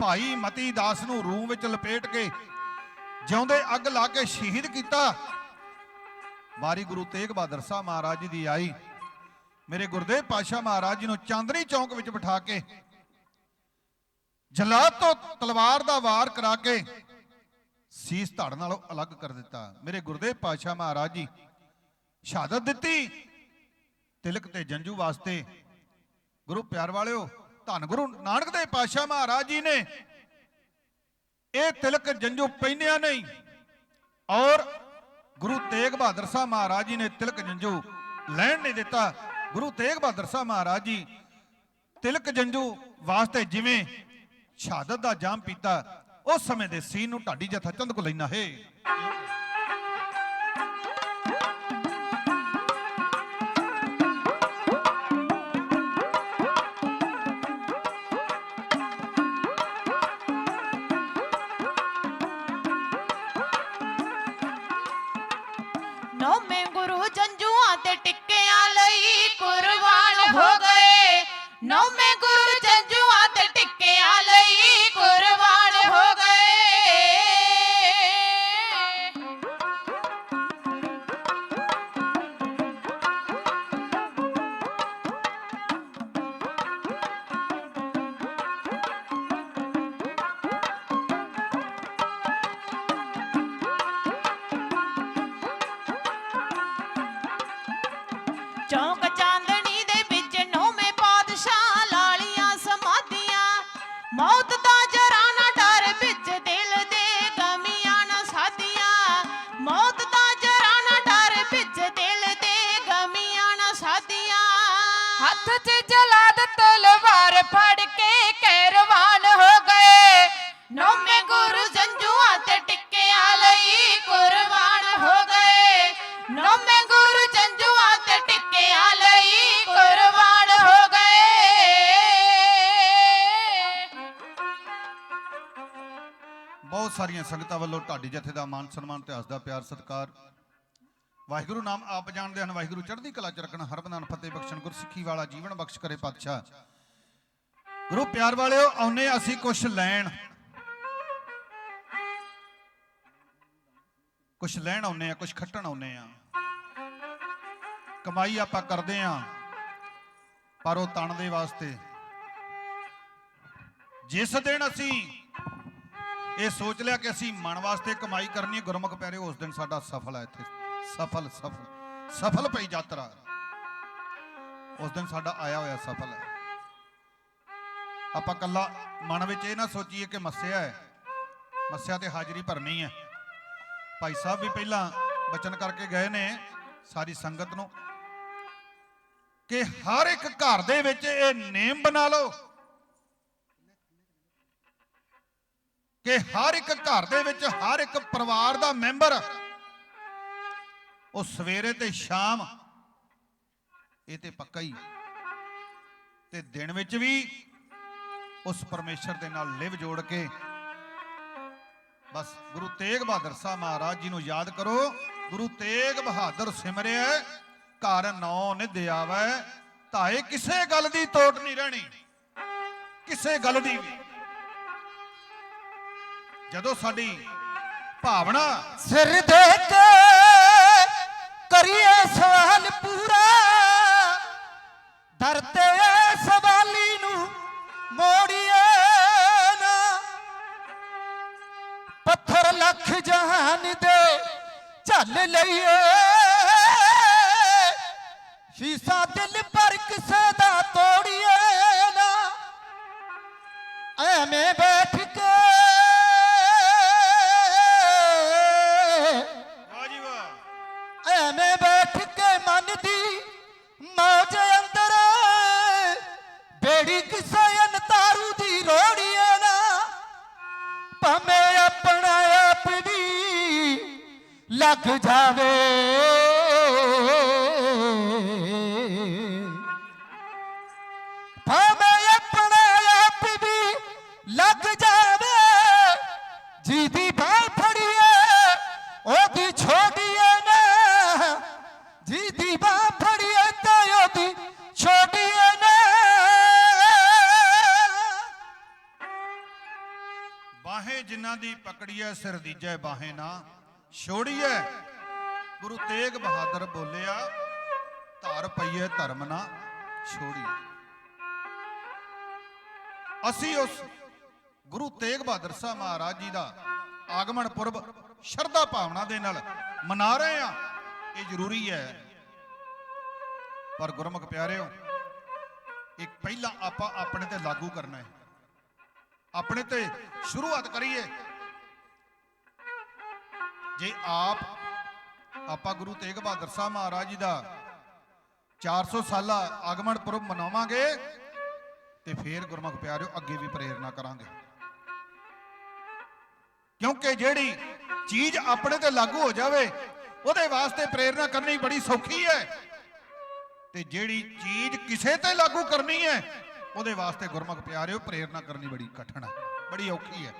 ਭਾਈ ਮਤੀ ਦਾਸ ਨੂੰ ਰੂਹ ਵਿੱਚ ਲਪੇਟ ਕੇ ਜਿਉਂਦੇ ਅੱਗ ਲਾ ਕੇ ਸ਼ਹੀਦ ਕੀਤਾ। ਵਾਰੀ ਗੁਰੂ ਤੇਗ ਬਹਾਦਰ ਸਾਹਿਬ ਮਹਾਰਾਜ ਜੀ ਦੀ ਆਈ। ਮੇਰੇ ਗੁਰਦੇਵ ਪਾਤਸ਼ਾਹ ਮਹਾਰਾਜ ਜੀ ਨੂੰ ਚਾਂਦਨੀ ਚੌਂਕ ਵਿੱਚ ਬਿਠਾ ਕੇ ਜਲਾਦ ਤੋਂ ਤਲਵਾਰ ਦਾ ਵਾਰ ਕਰਾ ਕੇ ਸੀਸ ਧੜ ਨਾਲੋਂ ਅਲੱਗ ਕਰ ਦਿੱਤਾ। ਮੇਰੇ ਗੁਰਦੇਵ ਪਾਤਸ਼ਾਹ ਮਹਾਰਾਜ ਜੀ ਸ਼ਹਾਦਤ ਦਿੱਤੀ ਤਿਲਕ ਤੇ ਜੰਝੂ ਵਾਸਤੇ। ਗੁਰੂ ਪਿਆਰ ਵਾਲਿਓ, ਧੰਨ ਗੁਰੂ ਨਾਨਕ ਦੇਵ ਪਾਤਸ਼ਾਹ ਮਹਾਰਾਜ ਜੀ ਨੇ ਇਹ ਤਿਲਕ ਜੰਝੂ ਪਹਿਨਿਆ ਨਹੀਂ, ਔਰ ਗੁਰੂ ਤੇਗ ਬਹਾਦਰ ਸਾਹਿਬ ਮਹਾਰਾਜ ਜੀ ਨੇ ਤਿਲਕ ਜੰਝੂ ਲੈਣ ਨਹੀਂ ਦਿੱਤਾ। ਗੁਰੂ ਤੇਗ ਬਹਾਦਰ ਸਾਹਿਬ ਮਹਾਰਾਜ ਜੀ ਤਿਲਕ ਜੰਝੂ ਵਾਸਤੇ ਜਿਵੇਂ ਸ਼ਹਾਦਤ ਦਾ ਜਾਮ ਪੀਤਾ, ਉਸ ਸਮੇਂ ਦੇ ਸੀਨ ਨੂੰ ਢਾਡੀ ਜਥਾ ਚੰਦ ਕੋ ਲੈਣਾ ਹੈ। ਨੌਵੇਂ ਗੁਰੂ ਜੰਝੂਆਂ ਤੇ ਟਿੱਕਿਆਂ ਲਈ ਕੁਰਬਾਨ ਹੋ ਗਏ। ਨੌਵੇਂ ਗੁਰੂ ਜੰਝੂਆਂ ਤੇ ਟਿੱਕਿਆਂ ਲਈ ਕੁਰਬਾਨ ਹੋ ਗਏ। ਚੌਂਕ ਚਾਂਦਣੀ ਦੇ ਵਿੱਚ ਨੌਵੇਂ ਪਾਤਸ਼ਾਹ ਲਾਲੀਆਂ ਸਮਾਧੀਆਂ। ਮੌਤ ਦਾ ਜਰਾ ਨਾ ਡਰ ਵਿੱਚ ਦਿਲ ਦੇ ਗਮੀਆਂ ਨਾ ਸਾਧੀਆਂ। ਮੌਤ ਦਾ ਜਰਾ ਨਾ ਡਰ ਵਿੱਚ ਦਿਲ ਦੇ ਗਮੀਆਂ ਨਾ ਸਾਧੀਆਂ। ਹੱਥ 'ਚ ਜਲਾਦ ਤਲਵਾਰ ਫੜ ਕੇ ਕਹਿਰਵਾਨ ਹੋ ਗਏ। ਨੌਵੇਂ ਗੁਰੂ ਜੰਝੂਆਂ ਤੇ ਟਿੱਕਿਆਂ ਲਈ ਕੁਰਬਾਨ ਹੋ ਗਏ। ਨੌਵੇਂ ਗੁਰੂ ਜੰਝੂਆਂ ਤੇ ਟਿੱਕਿਆਂ ਲਈ ਕੁਰਬਾਨ ਹੋ ਗਏ। ਬਹੁਤ ਸਾਰੀਆਂ ਸੰਗਤਾਂ ਵੱਲੋਂ ਢਾਡੀ ਜਥੇ ਦਾ ਮਾਨ ਸਨਮਾਨ, ਇਤਿਹਾਸ ਦਾ ਪਿਆਰ ਸਤਿਕਾਰ। ਵਾਹਿਗੁਰੂ ਨਾਮ ਆਪ ਜਾਣਦੇ ਹਨ। ਵਾਹਿਗੁਰੂ ਚੜ੍ਹਦੀ ਕਲਾ ਚ ਰੱਖਣ, ਹਰਬੰਦਨ ਫਤਿਹ ਬਖਸ਼ਣ, ਗੁਰਸਿੱਖੀ ਵਾਲਾ ਜੀਵਨ ਬਖਸ਼ ਕਰੇ ਪਾਤਸ਼ਾਹ। ਗੁਰੂ ਪਿਆਰ ਵਾਲਿਓ, ਆਉਨੇ ਅਸੀਂ ਕੁਛ ਲੈਣ, ਕੁਛ ਲੈਣ ਆਉਨੇ ਆ, ਕੁਛ ਖੱਟਣ ਆਉਨੇ ਆ। ਕਮਾਈ ਆਪਾਂ ਕਰਦੇ ਆ, ਪਰ ਉਹ ਤਣ ਦੇ ਵਾਸਤੇ। ਜਿਸ ਦਿਨ ਅਸੀਂ ਇਹ ਸੋਚ ਲਿਆ ਕਿ ਅਸੀਂ ਮਨ ਵਾਸਤੇ ਕਮਾਈ ਕਰਨੀ ਹੈ, ਗੁਰਮੁਖ ਪਿਆਰੇ, ਉਸ ਦਿਨ ਸਾਡਾ ਸਫਲ ਹੈ। ਇੱਥੇ ਸਫਲ ਪਈ ਯਾਤਰਾ, ਉਸ ਦਿਨ ਸਾਡਾ ਆਇਆ ਹੋਇਆ ਸਫਲ ਹੈ। ਆਪਾਂ ਕੱਲਾ ਮਨ ਵਿੱਚ ਇਹ ਨਾ ਸੋਚੀਏ ਕਿ ਮੱਸਿਆ ਹੈ, ਮੱਸਿਆ ਤੇ ਹਾਜ਼ਰੀ ਭਰਨੀ ਹੈ। ਭਾਈ ਸਾਹਿਬ ਵੀ ਪਹਿਲਾਂ ਬਚਨ ਕਰਕੇ ਗਏ ਨੇ ਸਾਰੀ ਸੰਗਤ ਨੂੰ ਕਿ ਹਰ ਇੱਕ ਘਰ ਦੇ ਵਿੱਚ ਇਹ ਨੇਮ ਬਣਾ ਲਓ ਕਿ ਹਰ ਇੱਕ ਘਰ ਦੇ ਵਿੱਚ ਹਰ ਇੱਕ ਪਰਿਵਾਰ ਦਾ ਮੈਂਬਰ ਉਹ ਸਵੇਰੇ ਤੇ ਸ਼ਾਮ, ਇਹ ਤੇ ਪੱਕਾ ਹੀ, ਤੇ ਦਿਨ ਵਿੱਚ ਵੀ ਉਸ ਪਰਮੇਸ਼ਰ ਦੇ ਨਾਲ ਲਿਵ ਜੋੜ ਕੇ ਬਸ ਗੁਰੂ ਤੇਗ ਬਹਾਦਰ ਸਾਹਿਬ ਮਹਾਰਾਜ ਜੀ ਨੂੰ ਯਾਦ ਕਰੋ। ਗੁਰੂ ਤੇਗ ਬਹਾਦਰ ਸਿਮਰਿਆ ਘਰ ਨੌ ਨਿਧ ਆਵੈ, ਧਾਏ ਕਿਸੇ ਗੱਲ ਦੀ ਤੋਟ ਨਹੀਂ ਰਹਿਣੀ, ਕਿਸੇ ਗੱਲ ਦੀ ਵੀ। ਜਦੋਂ ਸਾਡੀ ਭਾਵਨਾ ਸਿਰ ਦੇ ਕੇ ਕਰੀਏ ਸਵਾਲ ਪੂਰਾ, ਧਰਤੇ ਸਵਾਲੀ ਨੂੰ ਮੋੜੀਏ ਨਾ। ਪੱਥਰ ਲੱਖ ਜਹਾਨ ਦੇ ਝੱਲ ਲਈਏ, ਸ਼ੀਸ਼ਾ ਦਿਲ ਪਰ ਕਿਸੇ ਦਾ ਤੋੜੀਏ ਨਾ। ਐਵੇਂ ਬੈਠ ਕੇ ਐਵੇਂ ਬੈਠ ਕੇ ਲੱਗ ਜਾਵੇ ਭਾਵੇਂ ਆਪਣੇ ਆਪ ਵੀ ਲੱਗ ਜਾਵੇ ਜਿਹਦੀ ਬਾਹ ਫੜੀਏ ਉਹਦੀ ਛੋੜੀਏ ਨਾ ਜਿਹਦੀ ਬਾਹ ਫੜੀਏ ਤੇ ਉਹਦੀ ਛੋੜੀਏ ਨਾ ਬਾਹੇ ਜਿਨ੍ਹਾਂ ਦੀ ਪਕੜੀਐ ਸਿਰ ਦੀਜੈ ਬਾਹੇ ਨਾ ਛੋੜੀਐ। ਗੁਰੂ ਤੇਗ ਬਹਾਦਰ ਬੋਲਿਆ ਧਾਰ ਪਈਐ ਧਰਮ ਨਾ ਛੋੜੀਐ। ਅਸੀਂ ਉਸ ਗੁਰੂ ਤੇਗ ਬਹਾਦਰ ਸਾਹਿਬ ਮਹਾਰਾਜ ਜੀ ਦਾ ਆਗਮਨ ਪੁਰਬ ਸ਼ਰਧਾ ਭਾਵਨਾ ਦੇ ਨਾਲ ਮਨਾ ਰਹੇ ਆ, ਇਹ ਜ਼ਰੂਰੀ ਹੈ। ਪਰ ਗੁਰਮੁਖ ਪਿਆਰਿਓ, ਇੱਕ ਪਹਿਲਾਂ ਆਪਾਂ ਆਪਣੇ ਤੇ ਲਾਗੂ ਕਰਨਾ ਹੈ, ਆਪਣੇ ਤੇ ਸ਼ੁਰੂਆਤ ਕਰੀਏ। ਜੇ ਆਪਾਂ ਗੁਰੂ ਤੇਗ ਬਹਾਦਰ ਸਾਹਿਬ ਮਹਾਰਾਜ ਜੀ ਦਾ 400 ਸਾਲਾ ਆਗਮਨ ਪੁਰਬ ਮਨਾਵਾਂਗੇ ਤੇ ਫੇਰ ਗੁਰਮੁਖ ਪਿਆਰਿਓ ਅੱਗੇ ਵੀ ਪ੍ਰੇਰਣਾ ਕਰਾਂਗੇ, ਕਿਉਂਕਿ ਜਿਹੜੀ ਚੀਜ਼ ਆਪਣੇ ਤੇ ਲਾਗੂ ਹੋ ਜਾਵੇ ਉਹਦੇ ਵਾਸਤੇ ਪ੍ਰੇਰਣਾ ਕਰਨੀ ਬੜੀ ਸੌਖੀ ਹੈ, ਤੇ ਜਿਹੜੀ ਚੀਜ਼ ਕਿਸੇ ਤੇ ਲਾਗੂ ਕਰਨੀ ਹੈ ਉਹਦੇ ਵਾਸਤੇ ਗੁਰਮੁਖ ਪਿਆਰਿਓ ਪ੍ਰੇਰਣਾ ਕਰਨੀ ਬੜੀ ਕਠਿਨ ਹੈ, ਬੜੀ ਔਖੀ ਹੈ।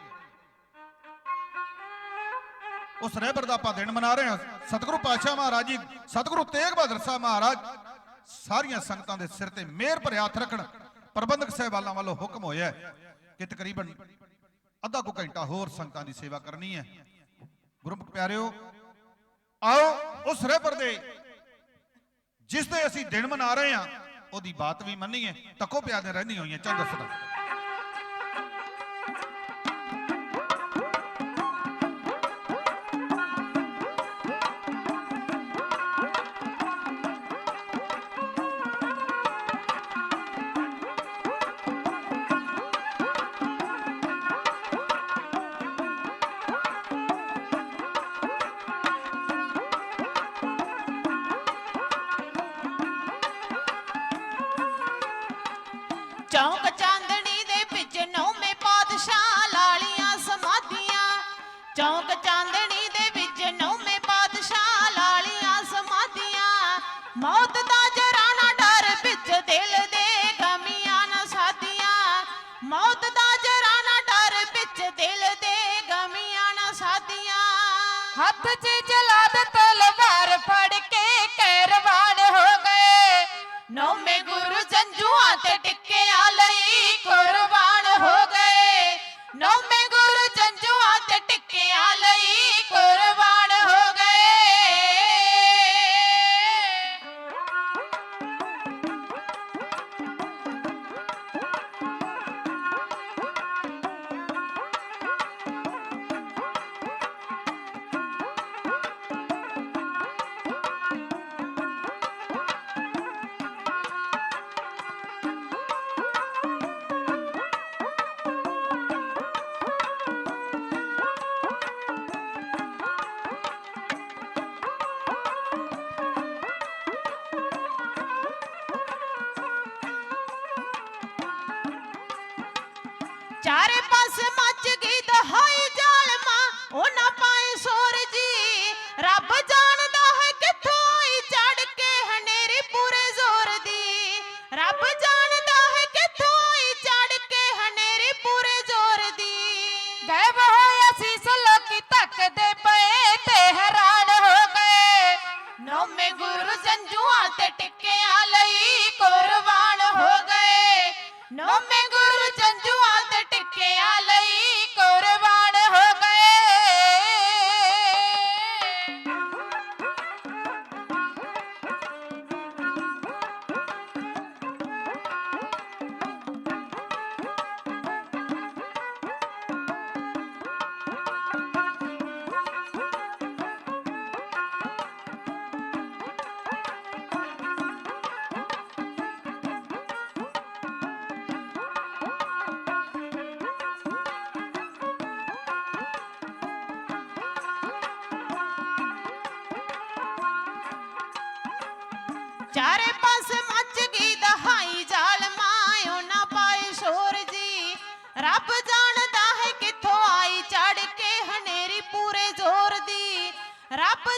ਉਸ ਰਹਿਬਰ ਦਾ ਆਪਾਂ ਦਿਨ ਮਨਾ ਰਹੇ ਹਾਂ। ਸਤਿਗੁਰੂ ਪਾਤਸ਼ਾਹ ਮਹਾਰਾਜ ਜੀ, ਸਤਿਗੁਰੂ ਤੇਗ ਬਹਾਦਰ ਸਾਹਿਬ ਮਹਾਰਾਜ ਸਾਰੀਆਂ ਸੰਗਤਾਂ ਦੇ ਸਿਰ ਤੇ ਮਿਹਰ ਭਰੇ ਹੱਥ ਰੱਖਣ। ਪ੍ਰਬੰਧਕ ਸਾਹਿਬਾਨਾਂ ਵੱਲੋਂ ਹੁਕਮ ਹੋਇਆ ਕਿ ਤਕਰੀਬਨ ਅੱਧਾ ਕੁ ਘੰਟਾ ਹੋਰ ਸੰਗਤਾਂ ਦੀ ਸੇਵਾ ਕਰਨੀ ਹੈ। ਗੁਰਮੁਖ ਪਿਆਰਿਓ, ਆਓ ਉਸ ਰਹਿਬਰ ਦੇ ਜਿਸ ਦੇ ਅਸੀਂ ਦਿਨ ਮਨਾ ਰਹੇ ਹਾਂ ਉਹਦੀ ਬਾਤ ਵੀ ਮੰਨੀਏ। ਤੱਕੋ ਪਿਆਦੇ ਰਹਿੰਦੀਆਂ ਹੋਈਆਂ ਚੰਦ ਦੱਸਦਾ। ਚੌਂਕ ਚਾਂਦਣੀ ਦੇ ਵਿੱਚ ਨੌਵੇਂ ਪਾਤਸ਼ਾਹ ਲਾਲੀਆਂ ਸਮਾਧੀਆਂ। ਚੌਂਕ ਚਾਂਦਣੀ ਦੇ ਵਿੱਚ ਨੌਵੇਂ ਪਾਤਸ਼ਾਹ ਲਾਲੀਆਂ ਸਮਾਧੀਆਂ। ਮੌਤ ਦਾ ਜਰਾ ਨਾ ਡਰ ਵਿੱਚ ਦਿਲ ਦੇ ਗਮੀਆਂ ਨਾ ਸਾਧੀਆਂ। ਮੌਤ ਦਾ ਜਰਾ ਨਾ ਡਰ ਵਿੱਚ ਦਿਲ ਦੇ ਗਮੀਆਂ ਨਾ ਸਾਧੀਆਂ। ਹੱਥ 'ਚ ਜਲਾਦ ਤਲਵਾਰ ਫੜ ਕੇ ਕਹਿਰਵਾਨ ਹੋ ਗਏ। ਨੌਵੇਂ ਗੁਰੂ ਜੰਝੂਆਂ ਤੇ ਟਿੱਕਿਆਂ ਲਈ ਕੁਰਬਾਨ ਹੋ ਗਏ। ਨੌਵੇਂ ਗੁਰੂ ਜੰਝੂਆਂ ਤੇ ਟਿੱਕਿਆਂ ਲਈ ਕੁਰਬਾਨ ਹੋ ਗਏ। ਚਾਰੇ ਪਾਸੇ ਮੱਚ ਗਈ ਦਹਾਈ ਜ਼ਾਲਮਾ, ਉਹਨਾਂ ਪਾਏ ਸੋਰ ਜੀ। ਰੱਬ ਜਾਣਦਾ ਹੈ ਕਿੱਥੋਂ ਆਈ ਚੜ ਕੇ ਹਨੇਰੀ ਪੂਰੇ ਜ਼ੋਰ ਦੀ। ਰੱਬ ਜਾਣਦਾ ਹੈ ਕਿੱਥੋਂ ਆਈ ਚੜ ਕੇ ਹਨੇਰੀ ਪੂਰੇ ਜ਼ੋਰ ਦੀ। ਗਾਇਬ ਹੋਇਆ ਸੀਸ ਲੋਕੀ ਤੱਕਦੇ ਪਏ ਤੇ ਹੈਰਾਨ ਹੋ ਗਏ। ਨੌਵੇਂ ਗੁਰੂ ਜੰਝੂਆਂ ਤੇ ਟਿੱਕਿਆਂ ਲਈ ਕੁਰਬਾਨ ਹੋ ਗਏ। ਨੌਵੇਂ ਗੁਰੂ ਜੰਝੂਆਂ ਤੇ ਟਿੱਕਿਆਂ ਲਈ ਕੁਰਬਾਨ ਹੋ ਗਏ। ਚਾਰੇ ਪਾਸੇ ਮੱਚ ਗਈ ਦਹਾਈ ਜ਼ਾਲਮਾ, ਉਹਨਾਂ ਪਾਏ ਸ਼ੋਰ ਜੀ। ਰੱਬ ਜਾਣਦਾ ਹੈ ਕਿੱਥੋਂ ਆਈ ਚੜ ਕੇ ਹਨੇਰੀ ਪੂਰੇ ਜ਼ੋਰ ਦੀ। ਰੱਬ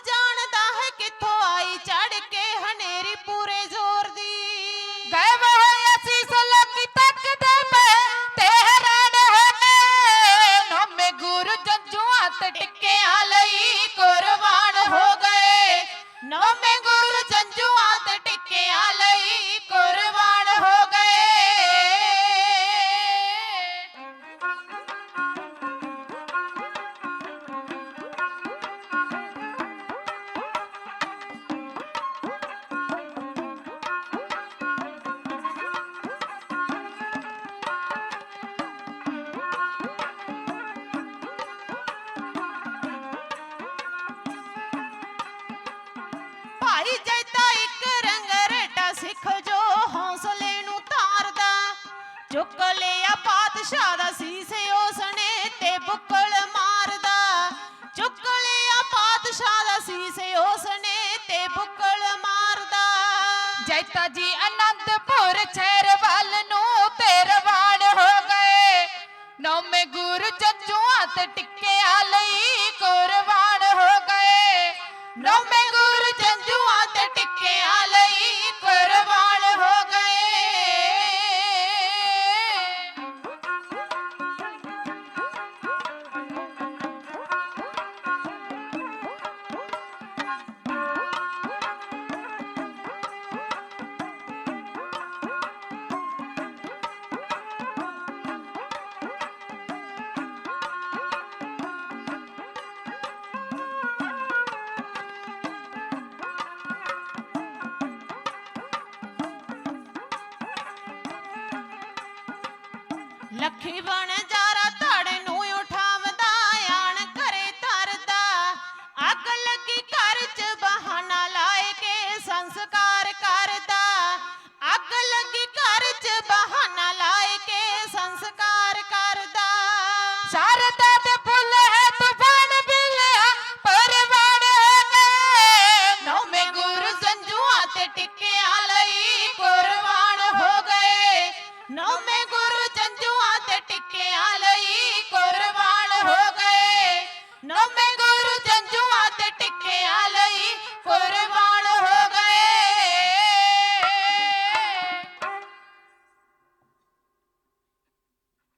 ਜੈਤਾ ਜੀ ਅਨੰਦਪੁਰ ਸ਼ਹਿਰ ਵੱਲ ਨੂੰ ਤੇ ਰਵਾਨ ਹੋ ਗਏ। ਨੌਵੇਂ ਗੁਰੂ ਜੰਝੂਆਂ ਤੇ ਟਿੱਕਿਆਂ ਲਈ ਕੁਰਬਾਨ ਹੋ ਗਏ। ਨੌਵੇਂ ਗੁਰੂ ਜੰਝੂਆਂ ਤੇ ਟਿੱਕਿਆਂ ਲਈ ਕੁਰਬਾਨ ਹੋ ਗਏ। ਲੱਖੀ ਬਣ ਜਾਰਾ ਧੜ ਨੂੰ ਉਠਾਵਦਾ ਆਣ ਘਰੇ ਧਰਦਾ। ਅੱਗ ਲੱਗੀ ਘਰ 'ਚ ਬਹਾਨਾ ਲਾਏ ਕੇ ਸੰਸਕਾਰ ਕਰਦਾ। ਅੱਗ ਲੱਗੀ ਘਰ 'ਚ ਬਹਾਨਾ ਲਾਏ ਕੇ ਸੰਸਕਾਰ ਕਰਦਾ। ਸ਼ਾਰਦਾ ਦੇ ਫੁੱਲ ਹੈ ਤੂਫਾਨ ਬਿਲਿਆ ਪਰਵਾਨ ਹੋ ਗਏ। ਨੌਵੇਂ ਗੁਰੂ ਜੰਝੂਆਂ ਤੇ ਟਿੱਕਿਆਂ ਲਈ ਕੁਰਬਾਨ ਹੋ ਗਏ। ਨੌਵੇਂ ਗੁਰੂ ਜੰਝੂਆਂ ਤੇ ਟਿੱਕਿਆਂ ਲਈ ਕੁਰਬਾਨ ਹੋ ਗਏ। ਨੌਵੇਂ ਗੁਰੂ ਜੰਝੂਆਂ ਤੇ ਟਿੱਕਿਆਂ ਲਈ ਕੁਰਬਾਨ ਹੋ ਗਏ।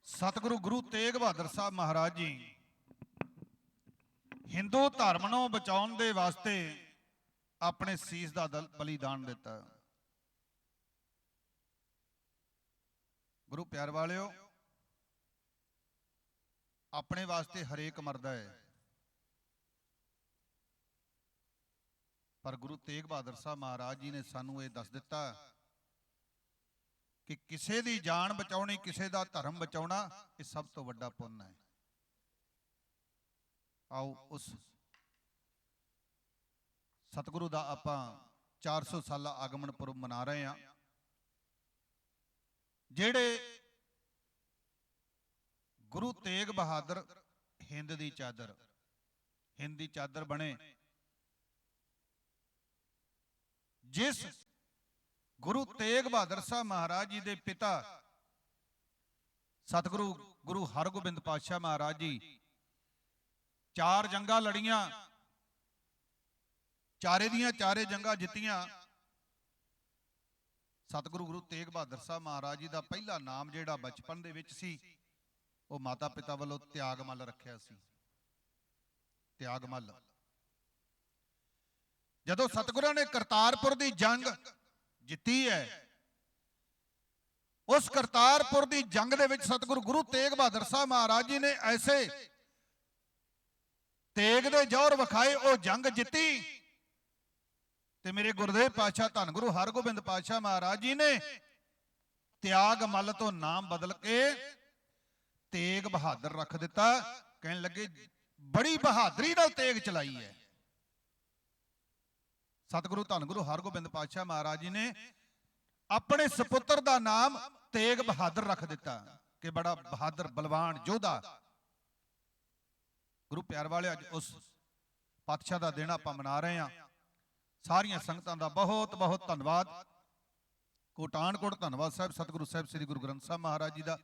ਸਤਿਗੁਰੂ ਗੁਰੂ ਤੇਗ ਬਹਾਦਰ ਸਾਹਿਬ ਮਹਾਰਾਜ ਜੀ ਹਿੰਦੂ ਧਰਮ ਨੂੰ ਬਚਾਉਣ ਦੇ ਵਾਸਤੇ ਆਪਣੇ ਸੀਸ ਦਾ ਬਲੀਦਾਨ ਦਿੱਤਾ। ਗੁਰੂ ਪਿਆਰ ਵਾਲਿਓ, ਆਪਣੇ ਵਾਸਤੇ ਹਰੇਕ ਮਰਦਾ ਹੈ, ਪਰ ਗੁਰੂ ਤੇਗ ਬਹਾਦਰ ਸਾਹਿਬ ਮਹਾਰਾਜ ਜੀ ਨੇ ਸਾਨੂੰ ਇਹ ਦੱਸ ਦਿੱਤਾ ਕਿ ਕਿਸੇ ਦੀ ਜਾਨ ਬਚਾਉਣੀ, ਕਿਸੇ ਦਾ ਧਰਮ ਬਚਾਉਣਾ, ਇਹ ਸਭ ਤੋਂ ਵੱਡਾ ਪੁੰਨ ਹੈ। ਆਓ ਉਸ ਸਤਿਗੁਰੂ ਦਾ ਆਪਾਂ 400 ਸਾਲਾ ਆਗਮਨ ਪੁਰਬ ਮਨਾ ਰਹੇ ਹਾਂ, ਜਿਹੜੇ ਗੁਰੂ ਤੇਗ ਬਹਾਦਰ ਹਿੰਦ ਦੀ ਚਾਦਰ ਬਣੇ। ਜਿਸ ਗੁਰੂ ਤੇਗ ਬਹਾਦਰ ਸਾਹਿਬ ਮਹਾਰਾਜ ਜੀ ਦੇ ਪਿਤਾ ਸਤਿਗੁਰੂ ਗੁਰੂ ਹਰਗੋਬਿੰਦ ਪਾਤਸ਼ਾਹ ਮਹਾਰਾਜ ਜੀ 4 ਜੰਗਾਂ ਲੜੀਆਂ, ਚਾਰੇ ਦੀਆਂ ਚਾਰੇ ਜੰਗਾਂ ਜਿੱਤੀਆਂ। ਸਤਿਗੁਰੂ ਗੁਰੂ ਤੇਗ ਬਹਾਦਰ ਸਾਹਿਬ ਮਹਾਰਾਜ ਜੀ ਦਾ ਪਹਿਲਾ ਨਾਮ ਜਿਹੜਾ ਬਚਪਨ ਦੇ ਵਿੱਚ ਸੀ, ਉਹ ਮਾਤਾ ਪਿਤਾ ਵੱਲੋਂ ਤਿਆਗਮੱਲ ਰੱਖਿਆ ਸੀ। ਤਿਆਗਮੱਲ। ਜਦੋਂ ਸਤਿਗੁਰਾਂ ਨੇ ਕਰਤਾਰਪੁਰ ਦੀ ਜੰਗ ਜਿੱਤੀ ਹੈ, ਉਸ ਕਰਤਾਰਪੁਰ ਦੀ ਜੰਗ ਦੇ ਵਿੱਚ ਸਤਿਗੁਰੂ ਗੁਰੂ ਤੇਗ ਬਹਾਦਰ ਸਾਹਿਬ ਮਹਾਰਾਜ ਜੀ ਨੇ ਐਸੇ ਤੇਗ ਦੇ ਜੌਹਰ ਵਿਖਾਏ, ਉਹ ਜੰਗ ਜਿੱਤੀ। ਤੇ ਮੇਰੇ ਗੁਰਦੇਵ ਪਾਤਸ਼ਾਹ ਧੰਨ ਗੁਰੂ ਹਰਗੋਬਿੰਦ ਪਾਤਸ਼ਾਹ ਮਹਾਰਾਜ ਜੀ ਨੇ ਤਿਆਗਮੱਲ ਤੋਂ ਨਾਮ ਬਦਲ ਕੇ ਤੇਗ ਬਹਾਦਰ ਰੱਖ ਦਿੱਤਾ। ਕਹਿਣ ਲੱਗੇ ਬੜੀ ਬਹਾਦਰੀ ਨਾਲ ਤੇਗ ਚਲਾਈ ਹੈ। ਸਤਿਗੁਰੂ ਧੰਨ ਗੁਰੂ ਹਰਗੋਬਿੰਦ ਪਾਤਸ਼ਾਹ ਮਹਾਰਾਜ ਜੀ ਨੇ ਆਪਣੇ ਸੁਪੁੱਤਰ ਦਾ ਨਾਮ ਤੇਗ ਬਹਾਦਰ ਰੱਖ ਦਿੱਤਾ ਕਿ ਬੜਾ ਬਹਾਦਰ ਬਲਵਾਨ ਯੋਧਾ। ਗੁਰੂ ਪਿਆਰ ਵਾਲੇ, ਅੱਜ ਉਸ ਪਾਤਸ਼ਾਹ ਦਾ ਦਿਨ ਆਪਾਂ ਮਨਾ ਰਹੇ ਹਾਂ। ਸਾਰੀਆਂ ਸੰਗਤਾਂ ਦਾ ਬਹੁਤ ਬਹੁਤ ਧੰਨਵਾਦ। ਕੋਟਾਨਕੋਟ ਧੰਨਵਾਦ ਸਾਹਿਬ ਸਤਿਗੁਰੂ ਸਾਹਿਬ ਸ੍ਰੀ ਗੁਰੂ ਗ੍ਰੰਥ ਸਾਹਿਬ ਮਹਾਰਾਜ ਜੀ ਦਾ,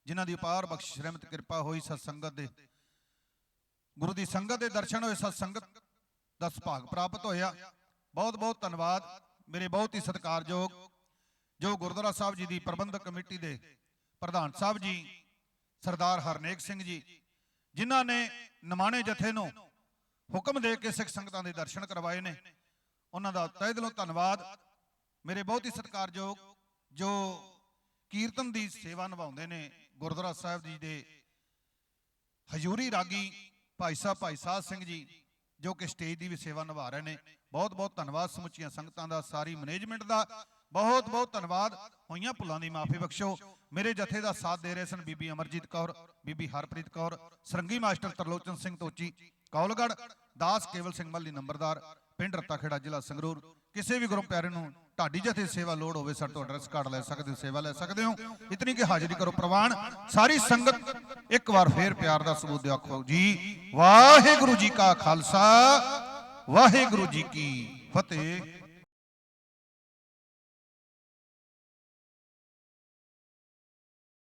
ਜਿਨ੍ਹਾਂ ਦੀ ਅਪਾਰ ਬਖਸ਼ਿਸ਼ ਰਹਿਮਤ ਕਿਰਪਾ ਹੋਈ। ਸਤ ਸੰਗਤ ਦੇ ਗੁਰੂ ਦੀ ਸੰਗਤ ਦੇ ਦਰਸ਼ਨ ਹੋਏ, ਸਤ ਸੰਗਤ ਦਾ ਸੁਭਾਗ ਪ੍ਰਾਪਤ ਹੋਇਆ। ਬਹੁਤ ਬਹੁਤ ਧੰਨਵਾਦ ਮੇਰੇ ਬਹੁਤ ਹੀ ਸਤਿਕਾਰਯੋਗ ਜੋ ਗੁਰਦੁਆਰਾ ਸਾਹਿਬ ਜੀ ਦੀ ਪ੍ਰਬੰਧਕ ਕਮੇਟੀ ਦੇ ਪ੍ਰਧਾਨ ਸਾਹਿਬ ਜੀ ਸਰਦਾਰ ਹਰਨੇਕ ਸਿੰਘ ਜੀ, ਜਿਨ੍ਹਾਂ ਨੇ ਨਿਮਾਣੇ ਜਥੇ ਨੂੰ ਹੁਕਮ ਦੇ ਕੇ ਸਿੱਖ ਸੰਗਤਾਂ ਦੇ ਦਰਸ਼ਨ ਕਰਵਾਏ ਨੇ। ਉਹਨਾਂ ਦਾ ਤਹਿ ਦਿਲੋਂ ਧੰਨਵਾਦ। ਮੇਰੇ ਬਹੁਤ ਹੀ ਸਤਿਕਾਰਯੋਗ ਜੋ ਕੀਰਤਨ ਦੀ ਸੇਵਾ ਨਿਭਾਉਂਦੇ ਨੇ ਗੁਰਦੁਆਰਾ ਸਾਹਿਬ ਜੀ ਦੇ ਹਜ਼ੂਰੀ ਰਾਗੀ ਭਾਈ ਸਾਹਿਬ ਸਿੰਘ ਜੀ, ਜੋ ਕਿ ਸਟੇਜ ਦੀ ਵੀ ਸੇਵਾ ਨਿਭਾ ਰਹੇ ਨੇ। ਬਹੁਤ ਬਹੁਤ ਧੰਨਵਾਦ ਸਮੁੱਚੀਆਂ ਸੰਗਤਾਂ ਦਾ, ਸਾਰੀ ਮੈਨੇਜਮੈਂਟ ਦਾ ਬਹੁਤ ਬਹੁਤ ਧੰਨਵਾਦ। ਹੋਈਆਂ ਭੁੱਲਾਂ ਦੀ ਮਾਫੀ ਬਖਸ਼ੋ। ਮੇਰੇ ਜਥੇ ਦਾ ਸਾਥ ਦੇ ਰਹੇ ਸਨ ਬੀਬੀ ਅਮਰਜੀਤ ਕੌਰ, ਬੀਬੀ ਹਰਪ੍ਰੀਤ ਕੌਰ, ਸਰੰਗੀ ਮਾਸਟਰ ਤਰਲੋਚਨ ਸਿੰਘ ਤੋਚੀ ਕੌਲਗੜ, ਦਾਸ ਕੇਵਲ ਸਿੰਘ ਮੱਲੀ ਨੰਬਰਦਾਰ, ਪਿੰਡ ਰੱਤਾਖੇੜਾ, ਜ਼ਿਲ੍ਹਾ ਸੰਗਰੂਰ। ਕਿਸੇ ਵੀ ਗੁਰੂ ਪਿਆਰੇ ਨੂੰ ਢਾਡੀ ਜਥੇ ਸੇਵਾ ਲੋੜ ਹੋਵੇ ਸਾਡੇ ਤੋਂ ਐਡਰੈਸ ਕਾਰਡ ਲੈ ਸਕਦੇ ਹੋ, ਸੇਵਾ ਲੈ ਸਕਦੇ ਹੋ। ਇਤਨੀ ਕਿ ਹਾਜ਼ਰੀ ਕਰੋ ਪ੍ਰਵਾਨ। ਸਾਰੀ ਸੰਗਤ ਇੱਕ ਵਾਰ ਫੇਰ ਪਿਆਰ ਦਾ ਸਬੂਤ ਦਿਓ। ਆਖੋ ਜੀ ਵਾਹਿਗੁਰੂ ਜੀ ਕਾ ਖਾਲਸਾ, ਵਾਹਿਗੁਰੂ ਜੀ ਕੀ ਫਤਿਹ।